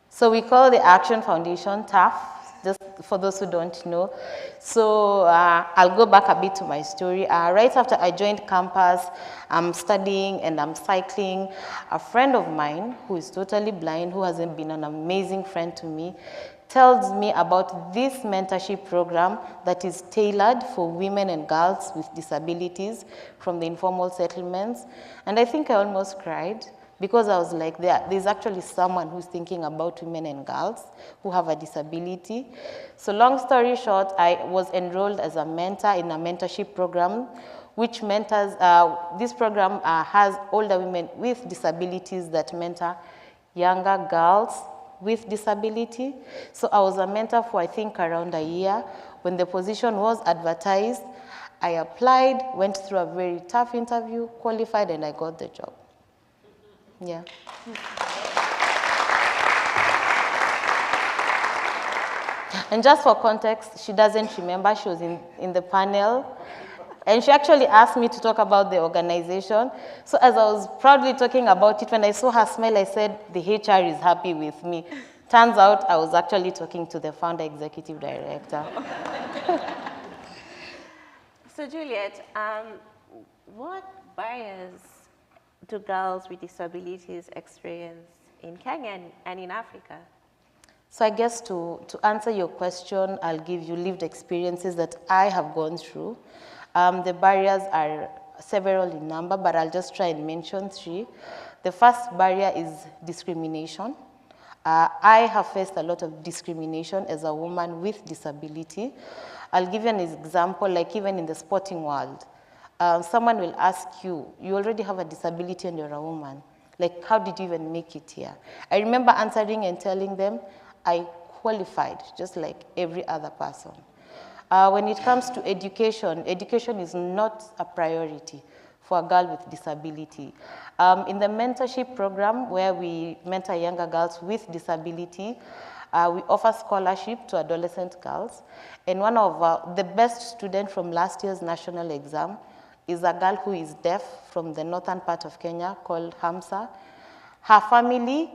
[SPEAKER 7] So we call the Action Foundation TAF, just for those who don't know. So I'll go back a bit to my story. Right after I joined campus, I'm studying and I'm cycling. A friend of mine who is totally blind, who has been an amazing friend to me, tells me about this mentorship program that is tailored for women and girls with disabilities from the informal settlements. And I think I almost cried because I was like, there's actually someone who's thinking about women and girls who have a disability. So long story short, I was enrolled as a mentor in a mentorship program, which mentors, this program has older women with disabilities that mentor younger girls with disability. So I was a mentor for I think around a year. When the position was advertised, I applied, went through a very tough interview, qualified, and I got the job. Yeah. And just for context, she doesn't remember, she was in the panel. And she actually asked me to talk about the organization. So as I was proudly talking about it, when I saw her smile, I said, the HR is happy with me. Turns out I was actually talking to the founder executive director.
[SPEAKER 8] So Juliet, what barriers do girls with disabilities experience in Kenya and in Africa?
[SPEAKER 7] So I guess to answer your question, I'll give you lived experiences that I have gone through. The barriers are several in number, but I'll just try and mention three. The first barrier is discrimination. I have faced a lot of discrimination as a woman with disability. I'll give you an example, like even in the sporting world. Someone will ask you, you already have a disability and you're a woman. Like, how did you even make it here? I remember answering and telling them, I qualified just like every other person. When it comes to education, education is not a priority for a girl with disability. In the mentorship program, where we mentor younger girls with disability, we offer scholarship to adolescent girls. And one of the best students from last year's national exam is a girl who is deaf from the northern part of Kenya called Hamza. Her family,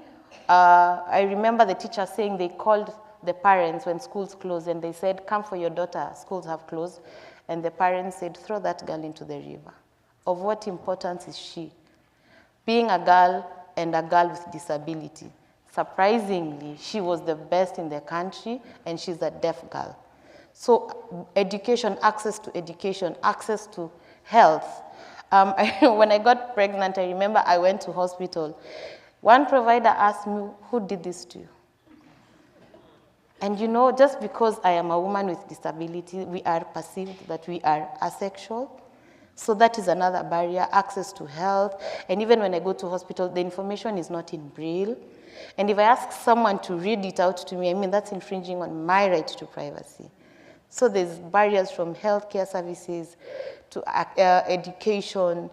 [SPEAKER 7] I remember the teacher saying they called the parents when schools closed and they said, come for your daughter, schools have closed. And the parents said, throw that girl into the river. Of what importance is she? Being a girl and a girl with disability. Surprisingly, she was the best in the country and she's a deaf girl. So education, access to health. When I got pregnant, I remember I went to hospital. One provider asked me, who did this to you? And you know, just because I am a woman with disability, we are perceived that we are asexual. So that is another barrier, access to health. And even when I go to hospital, the information is not in Braille. And if I ask someone to read it out to me, I mean, that's infringing on my right to privacy. So there's barriers from healthcare services to education,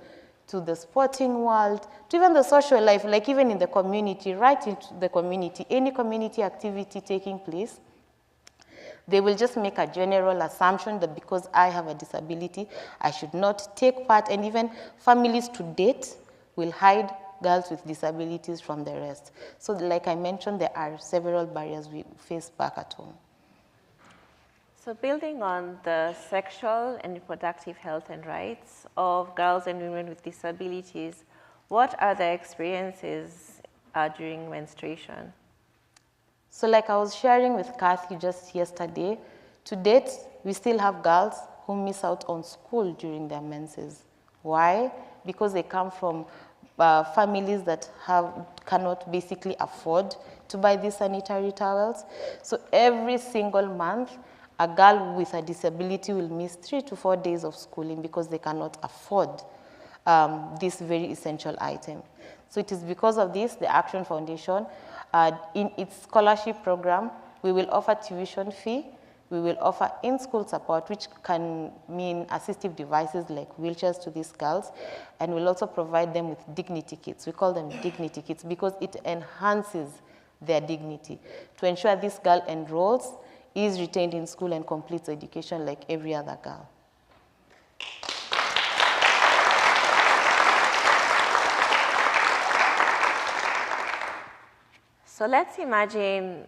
[SPEAKER 7] to the sporting world, to even the social life, like even in the community, right into the community, any community activity taking place, they will just make a general assumption that because I have a disability, I should not take part, and even families to date will hide girls with disabilities from the rest. So like I mentioned, there are several barriers we face back at home.
[SPEAKER 8] So building on the sexual and reproductive health and rights of girls and women with disabilities, what are their experiences during menstruation?
[SPEAKER 7] So like I was sharing with Kathy just yesterday, to date, we still have girls who miss out on school during their menses. Why? Because they come from families that cannot basically afford to buy these sanitary towels. So every single month, a girl with a disability will miss 3 to 4 days of schooling because they cannot afford this very essential item. So it is because of this, the Action Foundation, in its scholarship program, we will offer tuition fee, we will offer in-school support, which can mean assistive devices like wheelchairs to these girls, and we'll also provide them with dignity kits. We call them dignity kits because it enhances their dignity to ensure this girl enrolls, is retained in school, and completes education like every other girl.
[SPEAKER 8] So let's imagine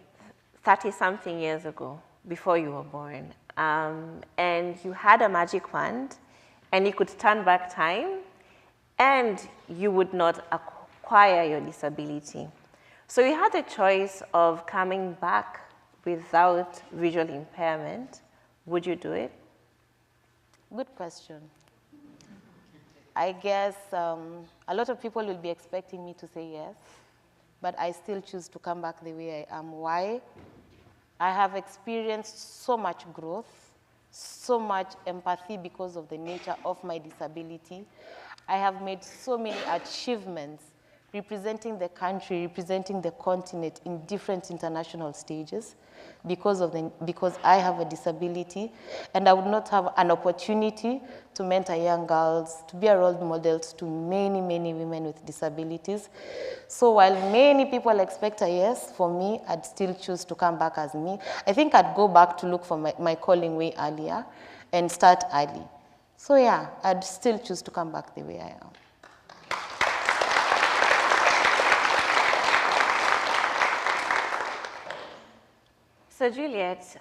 [SPEAKER 8] 30-something years ago, before you were born, and you had a magic wand, and you could turn back time, and you would not acquire your disability. So you had the choice of coming back without visual impairment. Would you do it?
[SPEAKER 7] Good question. I guess a lot of people will be expecting me to say yes, but I still choose to come back the way I am. Why? I have experienced so much growth, so much empathy because of the nature of my disability. I have made so many achievements representing the country, representing the continent in different international stages because I have a disability, and I would not have an opportunity to mentor young girls, to be a role model to many, many women with disabilities. So while many people expect a yes, for me, I'd still choose to come back as me. I think I'd go back to look for my calling way earlier and start early. So yeah, I'd still choose to come back the way I am.
[SPEAKER 8] So Juliet,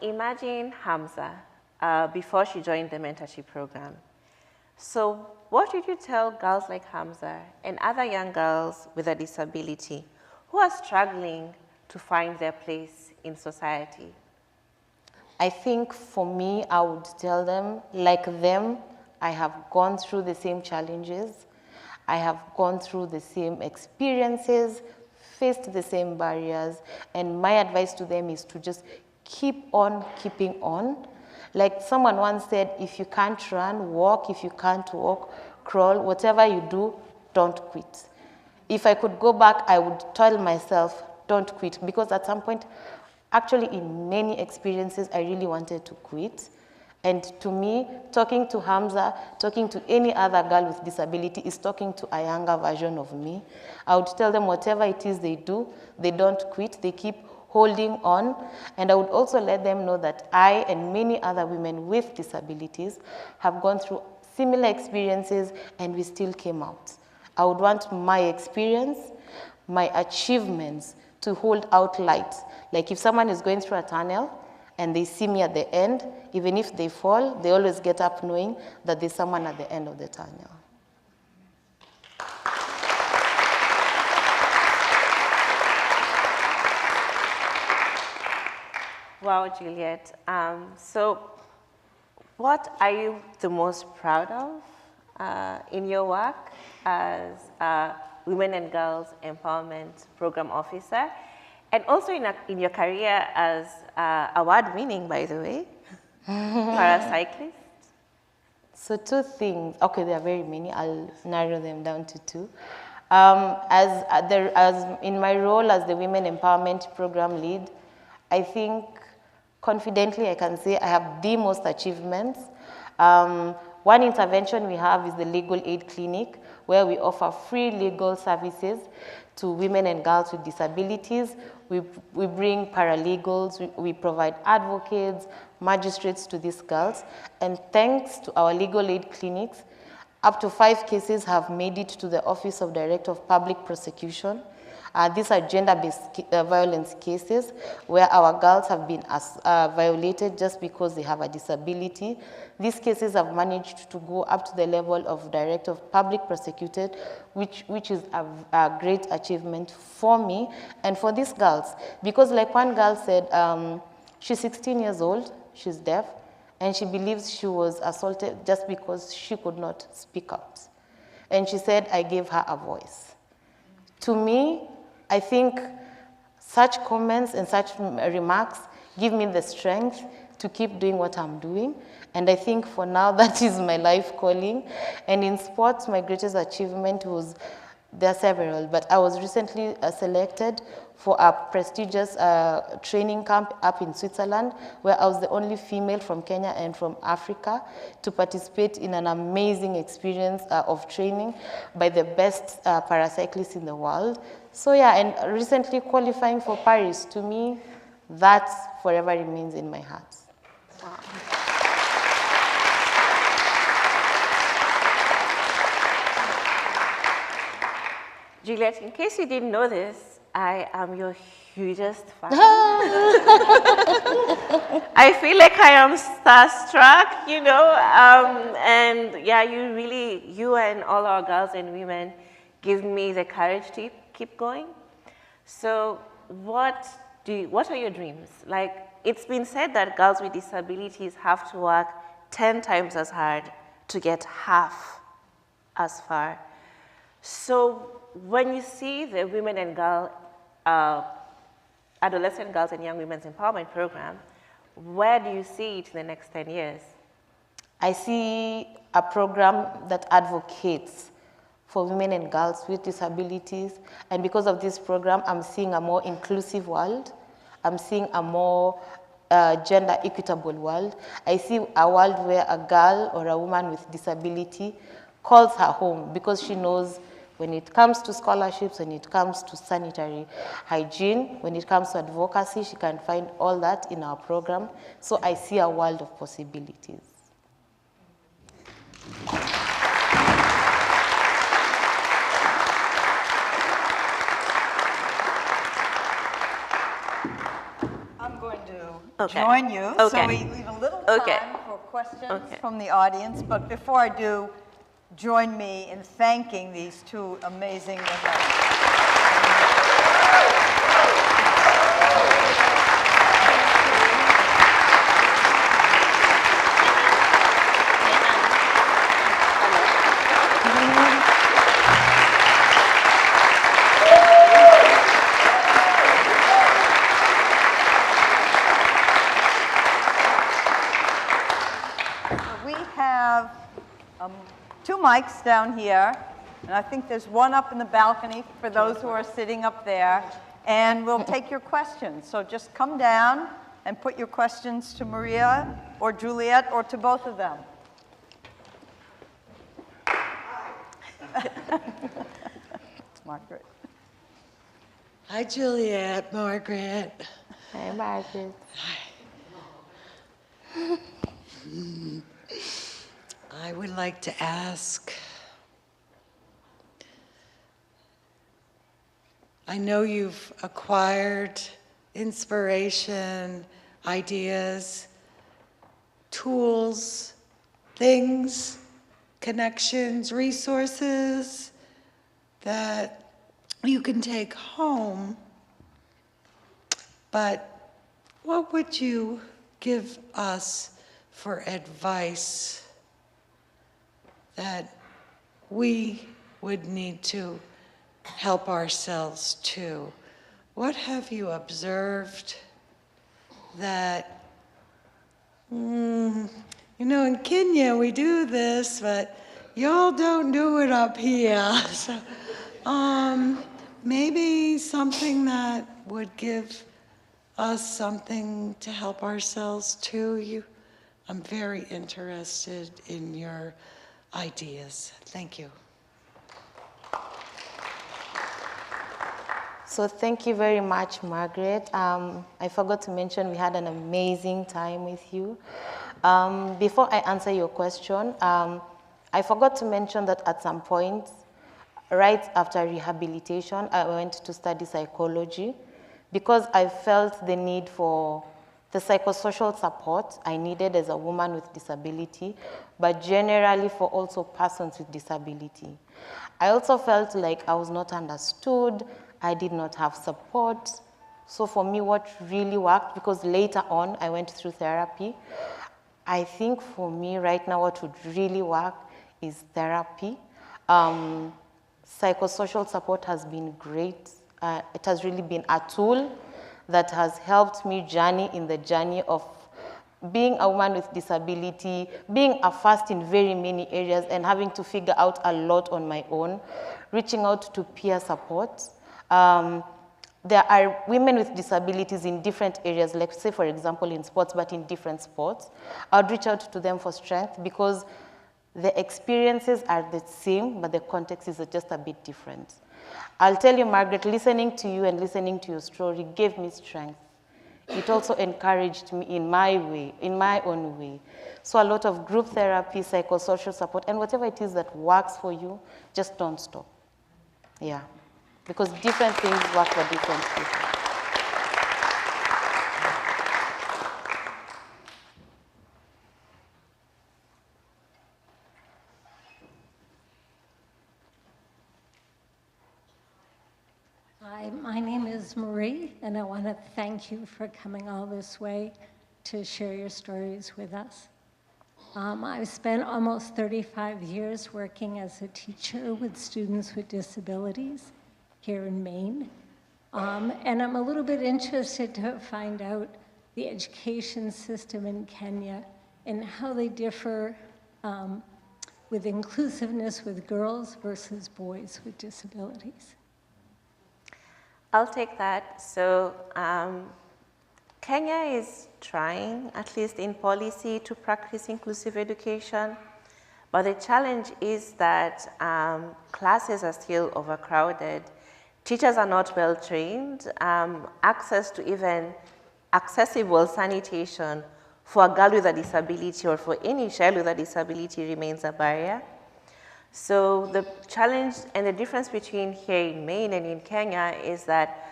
[SPEAKER 8] imagine Hamza before she joined the mentorship program. So what did you tell girls like Hamza and other young girls with a disability who are struggling to find their place in society?
[SPEAKER 7] I think for me, I would tell them, like them, I have gone through the same challenges. I have gone through the same experiences, faced the same barriers, and my advice to them is to just keep on keeping on. Like someone once said, if you can't run, walk. If you can't walk, crawl. Whatever you do, don't quit. If I could go back, I would tell myself, don't quit, because at some point, Actually, in many experiences, I really wanted to quit. And to me, talking to Hamza, talking to any other girl with disability is talking to a younger version of me. I would tell them whatever it is they do, they don't quit, they keep holding on. And I would also let them know that I and many other women with disabilities have gone through similar experiences and we still came out. I would want my experience, my achievements to hold out light. Like if someone is going through a tunnel and they see me at the end, even if they fall, they always get up knowing that there's someone at the end of the tunnel.
[SPEAKER 8] Wow, Juliet. So what are you the most proud of in your work as a Women and Girls Empowerment Program Officer, and also in your career as award-winning, by the way, para-cyclist?
[SPEAKER 7] So 2 things. Okay, there are very many. I'll narrow them down to 2. As in my role as the Women Empowerment Program lead, I think confidently I can say I have the most achievements. One intervention we have is the Legal Aid Clinic, where we offer free legal services to women and girls with disabilities. We bring paralegals, we provide advocates, magistrates to these girls. And thanks to our legal aid clinics, up to 5 cases have made it to the Office of Director of Public Prosecution. These are gender-based violence cases where our girls have been violated just because they have a disability. These cases have managed to go up to the level of Director of Public Prosecutor, which is a great achievement for me and for these girls. Because like one girl said, she's 16 years old, she's deaf, and she believes she was assaulted just because she could not speak out. And she said, I gave her a voice. To me, I think such comments and such remarks give me the strength to keep doing what I'm doing. And I think for now, that is my life calling. And in sports, my greatest achievement was, there are several, but I was recently selected for a prestigious training camp up in Switzerland, where I was the only female from Kenya and from Africa to participate in an amazing experience of training by the best para-cyclists in the world. So yeah, and recently qualifying for Paris, to me, that forever remains in my heart.
[SPEAKER 8] Wow. Juliet, in case you didn't know this, I am your hugest fan. I feel like I am starstruck, you know, and yeah, you and all our girls and women give me the courage to keep going. So what are your dreams? Like, it's been said that girls with disabilities have to work 10 times as hard to get half as far. So when you see the Women and Adolescent Girls and Young Women's Empowerment Program, where do you see it in the next 10 years?
[SPEAKER 7] I see a program that advocates for women and girls with disabilities. And because of this program, I'm seeing a more inclusive world. I'm seeing a more gender equitable world. I see a world where a girl or a woman with disability calls her home because she knows when it comes to scholarships, when it comes to sanitary hygiene, when it comes to advocacy, she can find all that in our program. So I see a world of possibilities.
[SPEAKER 9] I'm going to join you. So we leave a little time for questions from the audience. But before I do, join me in thanking these 2 amazing women. We have 2 mics down here, and I think there's one up in the balcony for those who are sitting up there. and we'll take your questions. So just come down and put your questions to Maria or Juliet or to both of them. It's Margaret.
[SPEAKER 10] Hi, Juliet, Margaret.
[SPEAKER 7] Hi, Margaret.
[SPEAKER 10] I would like to ask, I know you've acquired inspiration, ideas, tools, things, connections, resources that you can take home, but what would you give us for advice that we would need to help ourselves too? What have you observed that, you know, in Kenya we do this, but y'all don't do it up here. So, maybe something that would give us something to help ourselves too. I'm very interested in your ideas. Thank you.
[SPEAKER 7] So thank you very much, Margaret. I forgot to mention we had an amazing time with you. Before I answer your question, I forgot to mention that at some point, right after rehabilitation, I went to study psychology because I felt the need for the psychosocial support I needed as a woman with disability, but generally for also persons with disability. I also felt like I was not understood, I did not have support. So for me, what really worked, because later on I went through therapy, I think for me right now what would really work is therapy. Psychosocial support has been great. It has really been a tool that has helped me journey in the journey of being a woman with disability, being a first in very many areas and having to figure out a lot on my own, reaching out to peer support. There are women with disabilities in different areas, like say for example in sports, but in different sports. I would reach out to them for strength because the experiences are the same, but the context is just a bit different. I'll tell you, Margaret, listening to you and listening to your story gave me strength. It also encouraged me in my way, in my own way. So a lot of group therapy, psychosocial support, and whatever it is that works for you, just don't stop. Yeah, because different things work for different people.
[SPEAKER 11] Hi, my name is Marie, and I want to thank you for coming all this way to share your stories with us. I've spent almost 35 years working as a teacher with students with disabilities here in Maine. And I'm a little bit interested to find out the education system in Kenya and how they differ with inclusiveness with girls versus boys with disabilities.
[SPEAKER 8] I'll take that. So Kenya is trying, at least in policy, to practice inclusive education. But the challenge is that classes are still overcrowded. Teachers are not well trained. Access to even accessible sanitation for a girl with a disability or for any child with a disability remains a barrier. So the challenge and the difference between here in Maine and in Kenya is that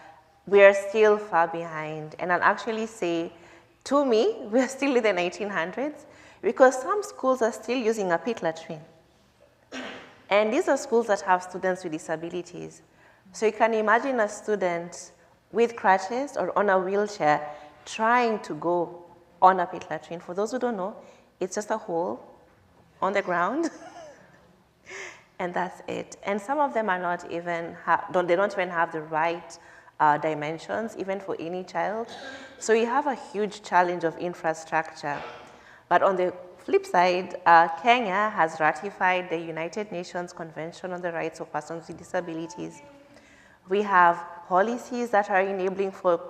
[SPEAKER 8] we are still far behind. And I'll actually say, to me, we are still in the 1900s because some schools are still using a pit latrine. And these are schools that have students with disabilities. So you can imagine a student with crutches or on a wheelchair trying to go on a pit latrine. For those who don't know, it's just a hole on the ground. And that's it. And some of them are not even, they don't even have the right dimensions, even for any child. So we have a huge challenge of infrastructure. But on the flip side, Kenya has ratified the United Nations Convention on the Rights of Persons with Disabilities, We have policies that are enabling for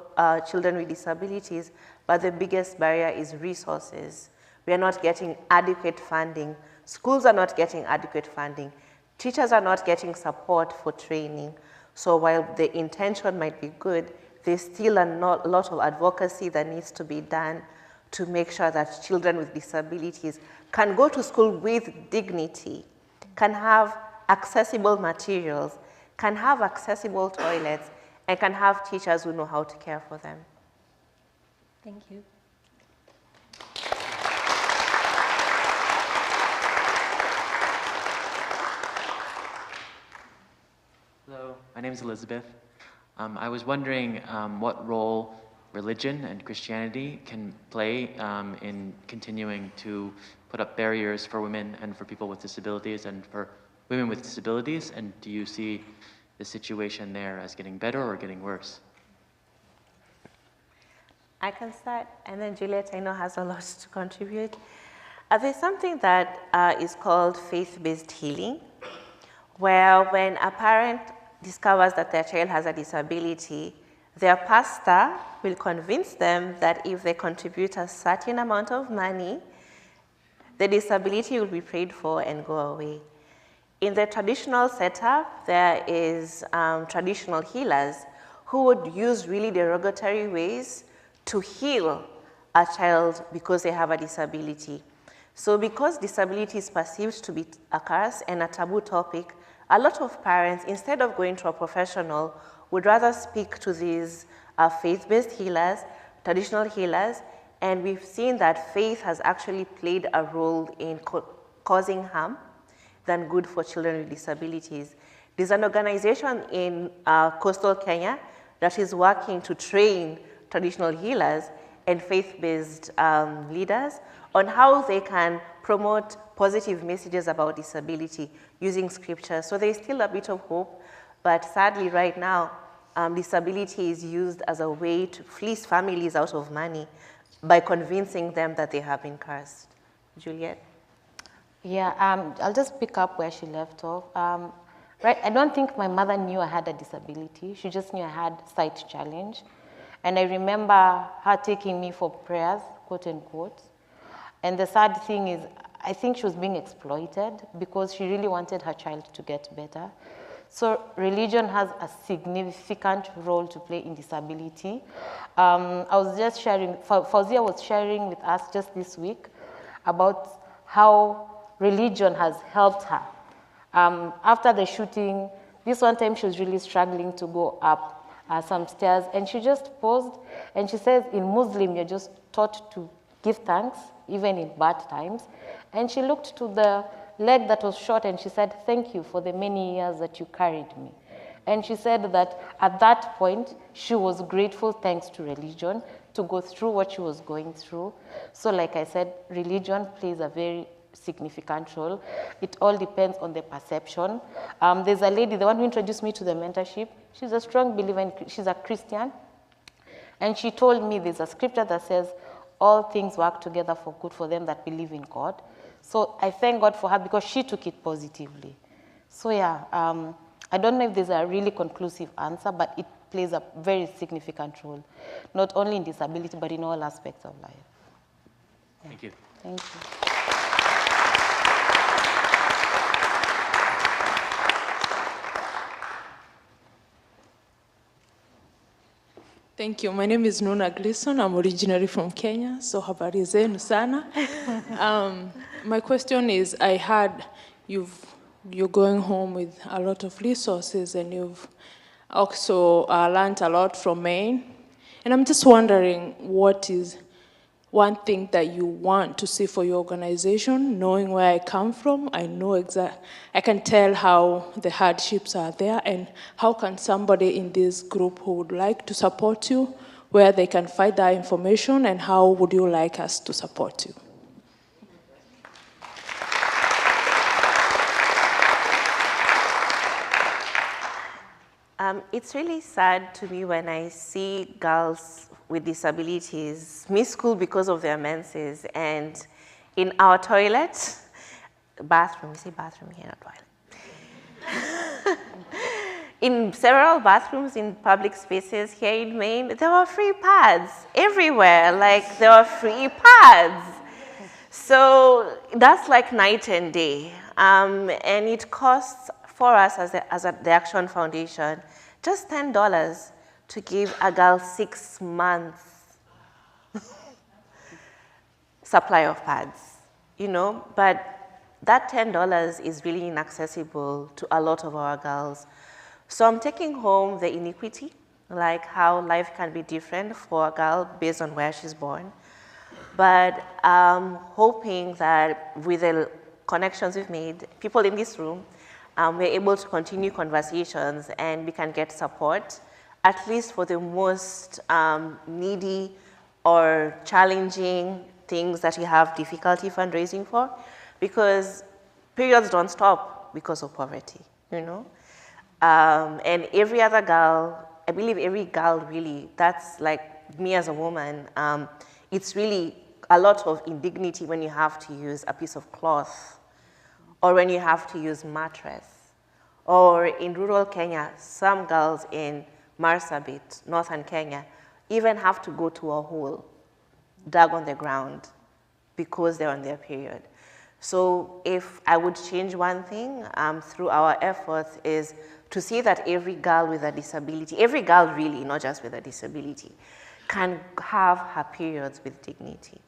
[SPEAKER 8] children with disabilities, but the biggest barrier is resources. We are not getting adequate funding. Schools are not getting adequate funding. Teachers are not getting support for training. So while the intention might be good, there's still a lot of advocacy that needs to be done to make sure that children with disabilities can go to school with dignity, can have accessible materials, can have accessible toilets, and can have teachers who know how to care for them.
[SPEAKER 11] Thank you.
[SPEAKER 12] Hello, my name is Elizabeth. I was wondering what role religion and Christianity can play in continuing to put up barriers for women and for people with disabilities and for women with disabilities, and do you see the situation there as getting better or getting worse?
[SPEAKER 8] I can start, and then Juliet, I know, has a lot to contribute. There's something that is called faith-based healing, where when a parent discovers that their child has a disability, their pastor will convince them that if they contribute a certain amount of money, the disability will be paid for and go away. In the traditional setup, there is traditional healers who would use really derogatory ways to heal a child because they have a disability. So because disability is perceived to be a curse and a taboo topic, a lot of parents, instead of going to a professional, would rather speak to these faith-based healers, traditional healers, and we've seen that faith has actually played a role in causing harm than good for children with disabilities. There's an organization in coastal Kenya that is working to train traditional healers and faith-based leaders on how they can promote positive messages about disability using scripture. So there's still a bit of hope, but sadly right now, disability is used as a way to fleece families out of money by convincing them that they have been cursed. Juliet?
[SPEAKER 7] Yeah, I'll just pick up where she left off. Right, I don't think my mother knew I had a disability. She just knew I had sight challenge. And I remember her taking me for prayers, quote unquote. And the sad thing is, I think she was being exploited because she really wanted her child to get better. So religion has a significant role to play in disability. I was just sharing, Fauzia was sharing with us just this week about how religion has helped her. After the shooting, this one time she was really struggling to go up some stairs, and she just paused, and she says, in Muslim, you're just taught to give thanks, even in bad times. And she looked to the leg that was shot, and she said, thank you for the many years that you carried me. And she said that at that point, she was grateful, thanks to religion, to go through what she was going through. So like I said, religion plays a very significant role. It all depends on the perception. There's a lady, the one who introduced me to the mentorship, she's a strong believer, she's a Christian. And she told me there's a scripture that says, all things work together for good for them that believe in God. So I thank God for her because she took it positively. So yeah, I don't know if there's a really conclusive answer, but it plays a very significant role, not only in disability, but in all aspects of life. Yeah.
[SPEAKER 12] Thank you.
[SPEAKER 7] Thank you.
[SPEAKER 13] Thank you. My name is Nuna Gleason. I'm originally from Kenya, so habari zenu sana. My question is, I heard you're going home with a lot of resources, and you've also learned a lot from Maine. And I'm just wondering, what is one thing that you want to see for your organization? Knowing where I come from, I know I can tell how the hardships are there, and how can somebody in this group who would like to support you, where they can find that information, and how would you like us to support you?
[SPEAKER 8] It's really sad to me when I see girls with disabilities miss school because of their menses, and in our bathroom, we say bathroom here, not toilet. in several bathrooms in public spaces here in Maine, there were free pads everywhere. Like, there were free pads. So that's like night and day. And it costs for us as the Action Foundation just $10 to give a girl 6 months supply of pads, you know, but that $10 is really inaccessible to a lot of our girls. So I'm taking home the inequity, like how life can be different for a girl based on where she's born. But I'm hoping that with the connections we've made, people in this room, we're able to continue conversations and we can get support, at least for the most needy or challenging things that we have difficulty fundraising for, because periods don't stop because of poverty, you know? And every other girl, I believe every girl really, that's like me as a woman, it's really a lot of indignity when you have to use a piece of cloth, or when you have to use mattress. Or in rural Kenya, some girls in Marsabit, northern Kenya, even have to go to a hole dug on the ground because they're on their period. So if I would change one thing through our efforts is to see that every girl with a disability, every girl really, not just with a disability, can have her periods with dignity.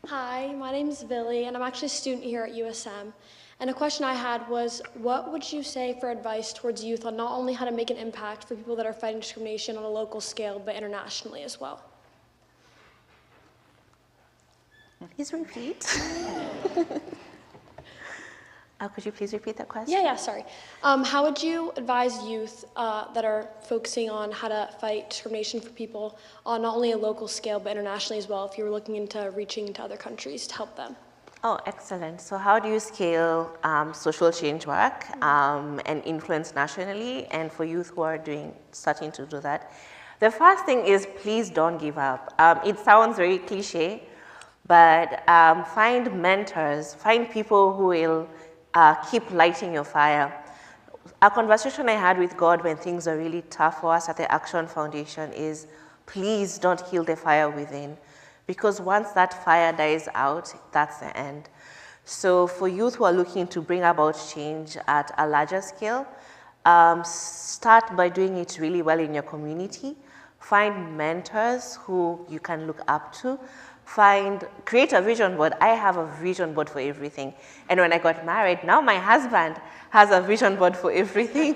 [SPEAKER 14] Hi, my name is Billy, and I'm actually a student here at USM. And a question I had was, what would you say for advice towards youth on not only how to make an impact for people that are fighting discrimination on a local scale, but internationally as well?
[SPEAKER 8] Please repeat. Could you please repeat that question?
[SPEAKER 14] Yeah, sorry. How would you advise youth that are focusing on how to fight discrimination for people on not only a local scale, but internationally as well, if you were looking into reaching into other countries to help them?
[SPEAKER 8] Oh, excellent. So how do you scale social change work and influence nationally, and for youth who are starting to do that? The first thing is, please don't give up. It sounds very cliche, but find mentors, find people who will keep lighting your fire. A conversation I had with God when things are really tough for us at the Action Foundation is, please don't kill the fire within. Because once that fire dies out, that's the end. So for youth who are looking to bring about change at a larger scale, start by doing it really well in your community. Find mentors who you can look up to. Create a vision board. I have a vision board for everything. And when I got married, now my husband has a vision board for everything.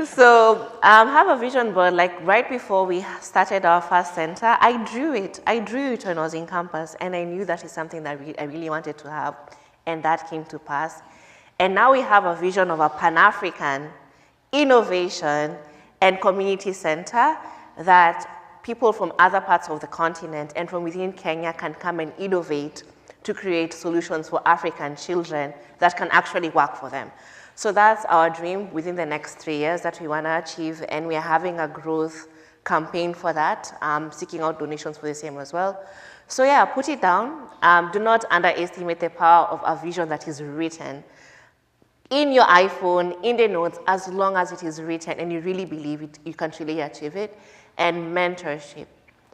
[SPEAKER 8] So have a vision board. Like right before we started our first center, I drew it when I was in campus, and I knew that is something that I really wanted to have, and that came to pass. And now we have a vision of a Pan-African innovation and community center that people from other parts of the continent and from within Kenya can come and innovate to create solutions for African children that can actually work for them. So that's our dream within the next 3 years that we want to achieve, and we are having a growth campaign for that, seeking out donations for the same as well. So yeah, put it down. Do not underestimate the power of a vision that is written in your iPhone, in the notes, as long as it is written and you really believe it, you can truly achieve it. And mentorship.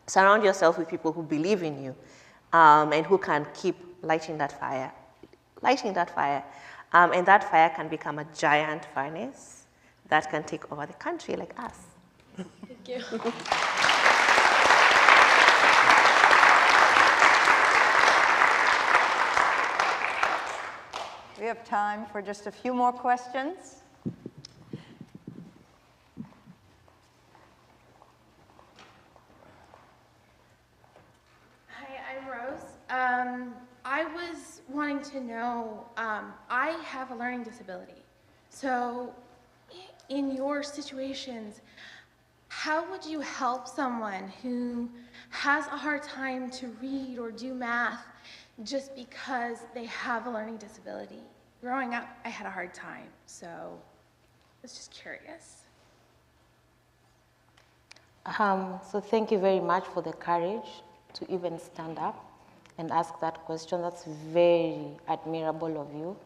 [SPEAKER 8] Surround yourself with people who believe in you and who can keep lighting that fire. And that fire can become a giant furnace that can take over the country like us.
[SPEAKER 14] Thank you.
[SPEAKER 9] We have time for just a few more questions.
[SPEAKER 15] Hi, I'm Rose. I was wanting to know, I have a learning disability. So in your situations, how would you help someone who has a hard time to read or do math just because they have a learning disability? Growing up, I had a hard time, so I was just curious.
[SPEAKER 7] So thank you very much for the courage to even stand up and ask that question. That's very admirable of you.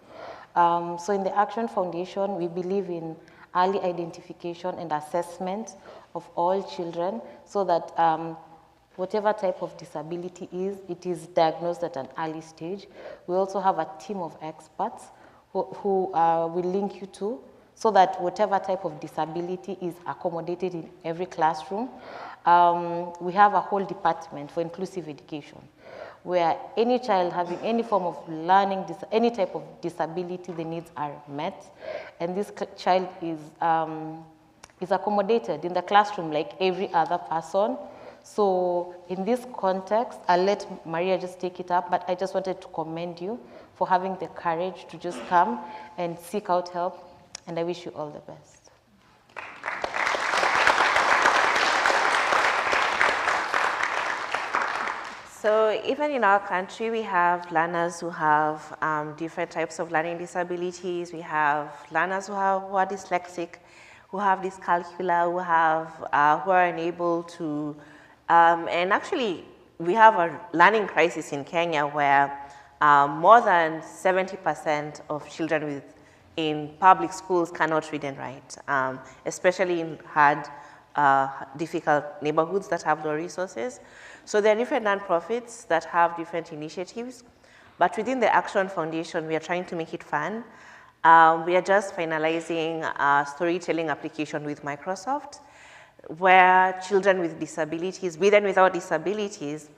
[SPEAKER 7] So in the Action Foundation, we believe in early identification and assessment of all children so that whatever type of disability it is diagnosed at an early stage. We also have a team of experts who will link you to so that whatever type of disability is accommodated in every classroom. We have a whole department for inclusive education where any child having any form of learning, any type of disability, the needs are met. And this child is accommodated in the classroom like every other person. So in this context, I'll let Maria just take it up, but I just wanted to commend you for having the courage to just come and seek out help, and I wish you all the best.
[SPEAKER 8] So even in our country, we have learners who have different types of learning disabilities. We have learners who are dyslexic, who have dyscalculia, who are unable to, and actually we have a learning crisis in Kenya where more than 70% of children in public schools cannot read and write, especially in hard, difficult neighborhoods that have low resources. So there are different nonprofits that have different initiatives, but within the Action Foundation, we are trying to make it fun. We are just finalizing a storytelling application with Microsoft, where children with disabilities, with and without disabilities,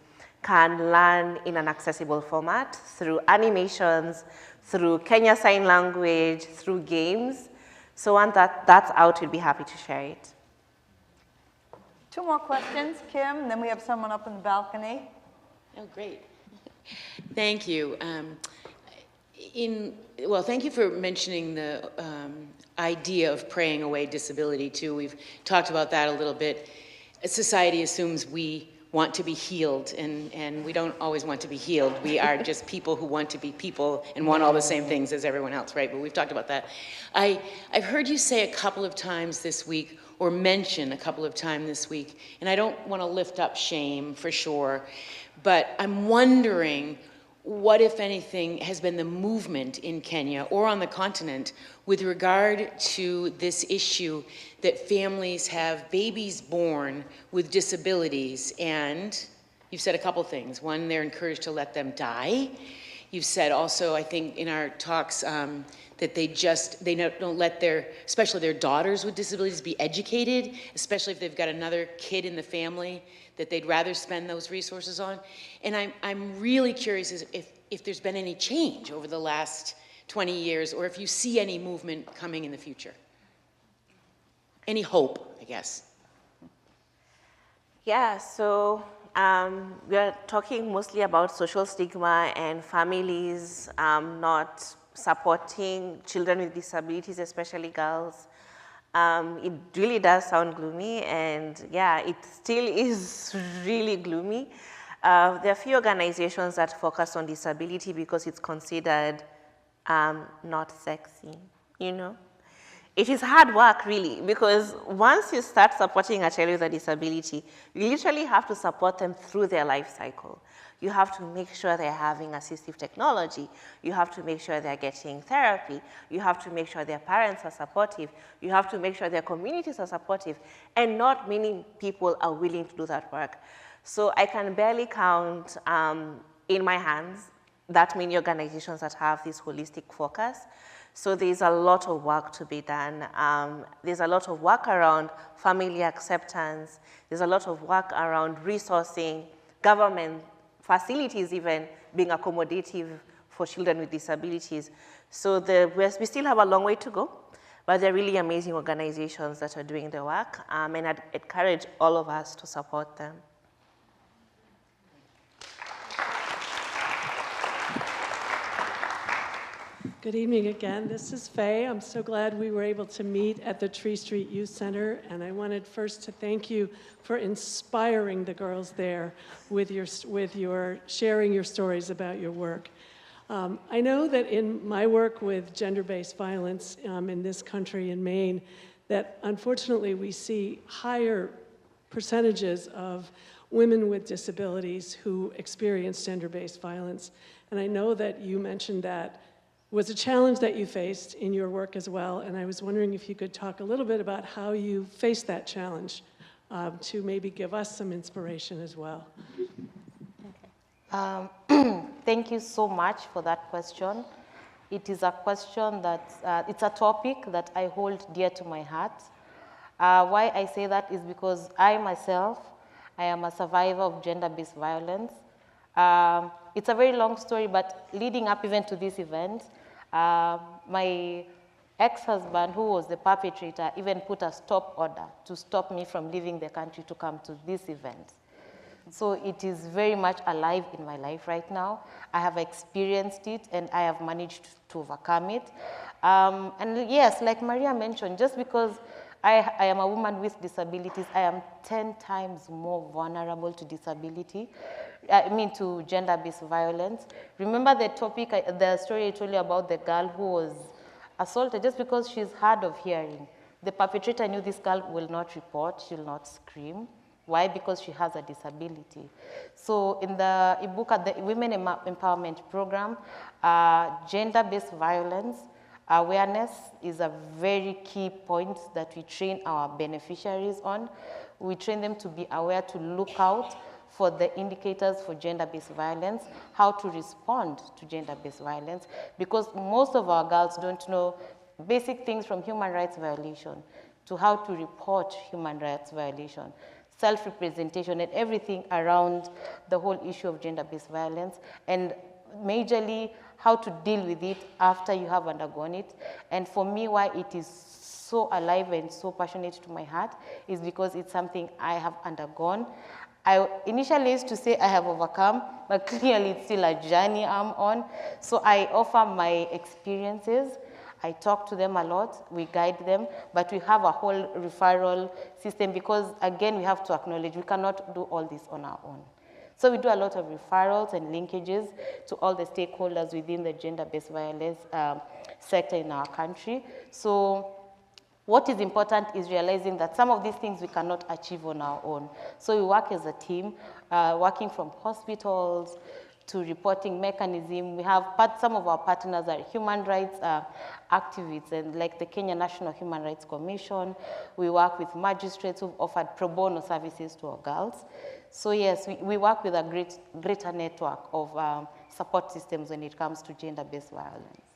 [SPEAKER 8] can learn in an accessible format through animations, through Kenya Sign Language, through games. So once that's out, we'd be happy to share it.
[SPEAKER 9] 2 more questions, Kim, and then we have someone up in the balcony.
[SPEAKER 16] Oh, great. Thank you. Well, thank you for mentioning the idea of praying away disability, too. We've talked about that a little bit. Society assumes we want to be healed, and we don't always want to be healed. We are just people who want to be people and want all the same things as everyone else, right? But we've talked about that. I've heard you say a couple of times this week, or mention a couple of times this week, and I don't want to lift up shame for sure, but I'm wondering what, if anything, has been the movement in Kenya or on the continent with regard to this issue that families have babies born with disabilities, and you've said a couple things. One, they're encouraged to let them die. You've said also, I think in our talks, that they don't let especially their daughters with disabilities be educated, especially if they've got another kid in the family that they'd rather spend those resources on. And I'm really curious if there's been any change over the last 20 years, or if you see any movement coming in the future. Any hope, I guess.
[SPEAKER 8] Yeah, so we are talking mostly about social stigma and families not supporting children with disabilities, especially girls. It really does sound gloomy, and yeah, it still is really gloomy. There are few organizations that focus on disability because it's considered not sexy, you know? It is hard work, really, because once you start supporting a child with a disability, you literally have to support them through their life cycle. You have to make sure they're having assistive technology. You have to make sure they're getting therapy. You have to make sure their parents are supportive. You have to make sure their communities are supportive. And not many people are willing to do that work. So I can barely count in my hands that many organizations that have this holistic focus. So there's a lot of work to be done. There's a lot of work around family acceptance. There's a lot of work around resourcing, government facilities even being accommodative for children with disabilities. So we still have a long way to go, but they're really amazing organizations that are doing the work, and I'd encourage all of us to support them.
[SPEAKER 17] Good evening again. This is Faye. I'm so glad we were able to meet at the Tree Street Youth Center, and I wanted first to thank you for inspiring the girls there with your sharing your stories about your work. I know that in my work with gender-based violence in this country, in Maine, that unfortunately we see higher percentages of women with disabilities who experience gender-based violence. And I know that you mentioned that was a challenge that you faced in your work as well, and I was wondering if you could talk a little bit about how you faced that challenge to maybe give us some inspiration as well.
[SPEAKER 7] Thank you so much for that question. It is a question that, it's a topic that I hold dear to my heart. Why I say that is because I myself, I am a survivor of gender-based violence. It's a very long story, but leading up even to this event, my ex-husband, who was the perpetrator, even put a stop order to stop me from leaving the country to come to this event. So it is very much alive in my life right now. I have experienced it and I have managed to overcome it. And yes, like Maria mentioned, just because I am a woman with disabilities, I am 10 times more vulnerable to disability, to gender-based violence. Remember the topic, the story I told you about the girl who was assaulted just because she's hard of hearing. The perpetrator knew this girl will not report, she'll not scream. Why? Because she has a disability. So in the Ibuka, the Women Empowerment Program, gender-based violence awareness is a very key point that we train our beneficiaries on. We train them to be aware to look out for the indicators for gender-based violence, how to respond to gender-based violence, because most of our girls don't know basic things from human rights violation to how to report human rights violation, self-representation, and everything around the whole issue of gender-based violence, and majorly how to deal with it after you have undergone it. And for me, why it is so alive and so passionate to my heart is because it's something I have undergone. I initially used to say I have overcome, but clearly it's still a journey I'm on. So I offer my experiences. I talk to them a lot, we guide them, but we have a whole referral system because, again, we have to acknowledge we cannot do all this on our own. So we do a lot of referrals and linkages to all the stakeholders within the gender-based violence sector in our country. So what is important is realizing that some of these things we cannot achieve on our own. So we work as a team, working from hospitals to reporting mechanism. We have some of our partners are human rights activists, and like the Kenya National Human Rights Commission. We work with magistrates who've offered pro bono services to our girls. So yes, we work with a greater network of support systems when it comes to gender-based violence.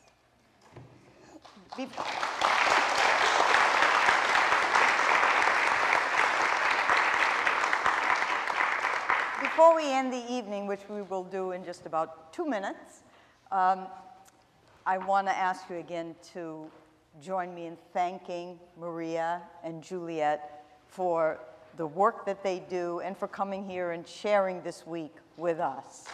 [SPEAKER 9] Before we end the evening, which we will do in just about 2 minutes, I want to ask you again to join me in thanking Maria and Juliet for the work that they do and for coming here and sharing this week with us.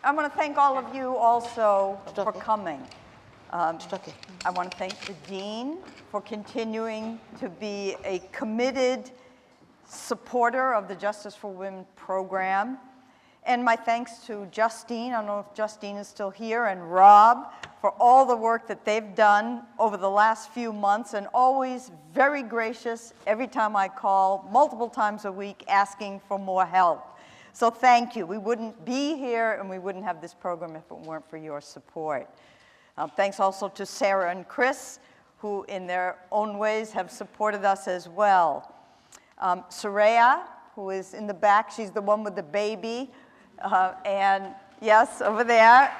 [SPEAKER 9] I want to thank all of you also for coming. I want to thank the Dean for continuing to be a committed supporter of the Justice for Women program. And my thanks to Justine, I don't know if Justine is still here, and Rob for all the work that they've done over the last few months, and always very gracious every time I call, multiple times a week, asking for more help. So thank you. We wouldn't be here and we wouldn't have this program if it weren't for your support. Thanks also to Sarah and Chris, who in their own ways have supported us as well. Soraya, who is in the back, she's the one with the baby. And yes, over there.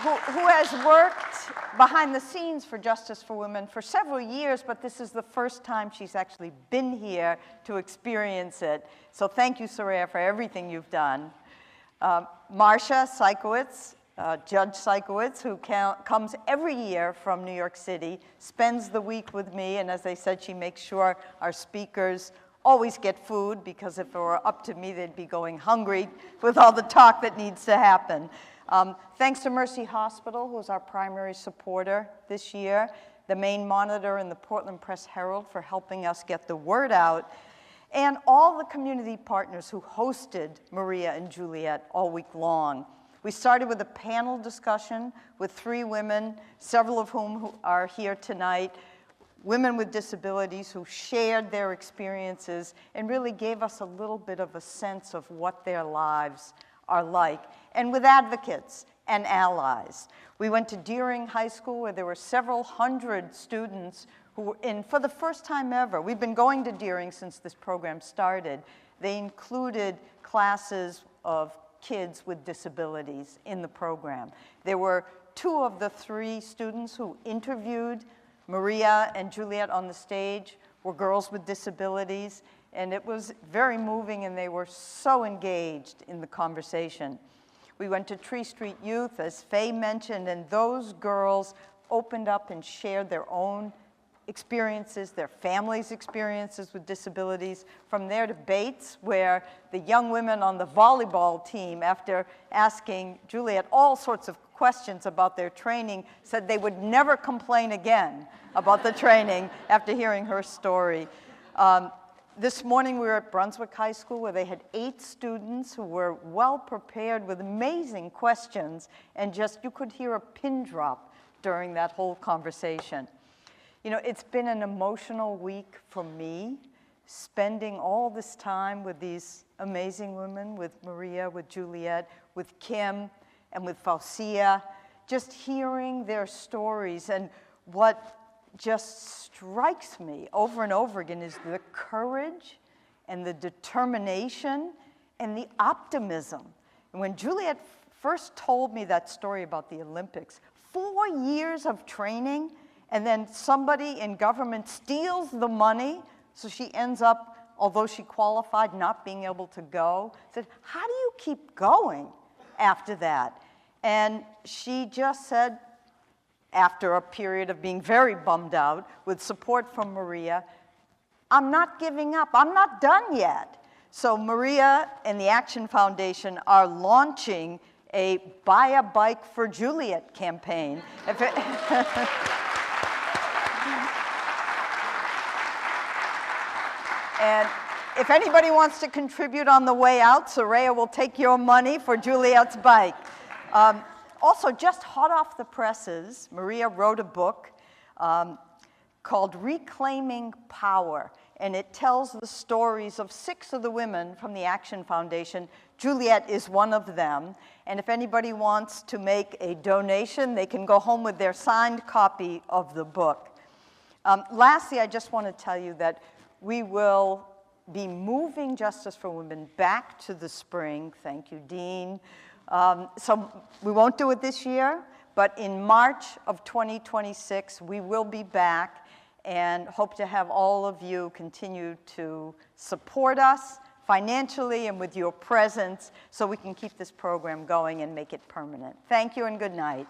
[SPEAKER 9] Who has worked behind the scenes for Justice for Women for several years, but this is the first time she's actually been here to experience it. So thank you, Soraya, for everything you've done. Marcia Sikowitz, Judge Sikowitz, who comes every year from New York City, spends the week with me, and as I said, she makes sure our speakers always get food, because if it were up to me, they'd be going hungry with all the talk that needs to happen. Thanks to Mercy Hospital, who's our primary supporter this year, the Maine Monitor and the Portland Press Herald for helping us get the word out, and all the community partners who hosted Maria and Juliet all week long. We started with a panel discussion with 3 women, several of whom are here tonight, women with disabilities who shared their experiences and really gave us a little bit of a sense of what their lives are like, and with advocates and allies. We went to Deering High School where there were several hundred students who were in for the first time ever. We've been going to Deering since this program started. They included classes of kids with disabilities in the program. There were 2 of the 3 students who interviewed Maria and Juliet on the stage were girls with disabilities, and it was very moving, and they were so engaged in the conversation. We went to Tree Street Youth, as Faye mentioned, and those girls opened up and shared their own experiences, their families' experiences with disabilities, from their debates where the young women on the volleyball team, after asking Juliet all sorts of questions about their training, said they would never complain again about the training after hearing her story. This morning we were at Brunswick High School where they had 8 students who were well prepared with amazing questions, and just you could hear a pin drop during that whole conversation. You know, it's been an emotional week for me, spending all this time with these amazing women, with Maria, with Juliet, with Kim, and with Faucia, just hearing their stories. And what just strikes me over and over again is the courage and the determination and the optimism. And when Juliet first told me that story about the Olympics, 4 years of training, and then somebody in government steals the money, so she ends up, although she qualified, not being able to go. I said, how do you keep going after that? And she just said, after a period of being very bummed out, with support from Maria, I'm not giving up. I'm not done yet. So Maria and the Action Foundation are launching a Buy a Bike for Juliet campaign. And if anybody wants to contribute on the way out, Soraya will take your money for Juliet's bike. Also, just hot off the presses, Maria wrote a book called Reclaiming Power, and it tells the stories of 6 of the women from the Action Foundation. Juliet is one of them, and if anybody wants to make a donation, they can go home with their signed copy of the book. Lastly, I just want to tell you that we will be moving Justice for Women back to the spring. Thank you, Dean. So we won't do it this year, but in March of 2026, we will be back and hope to have all of you continue to support us financially and with your presence so we can keep this program going and make it permanent. Thank you and good night.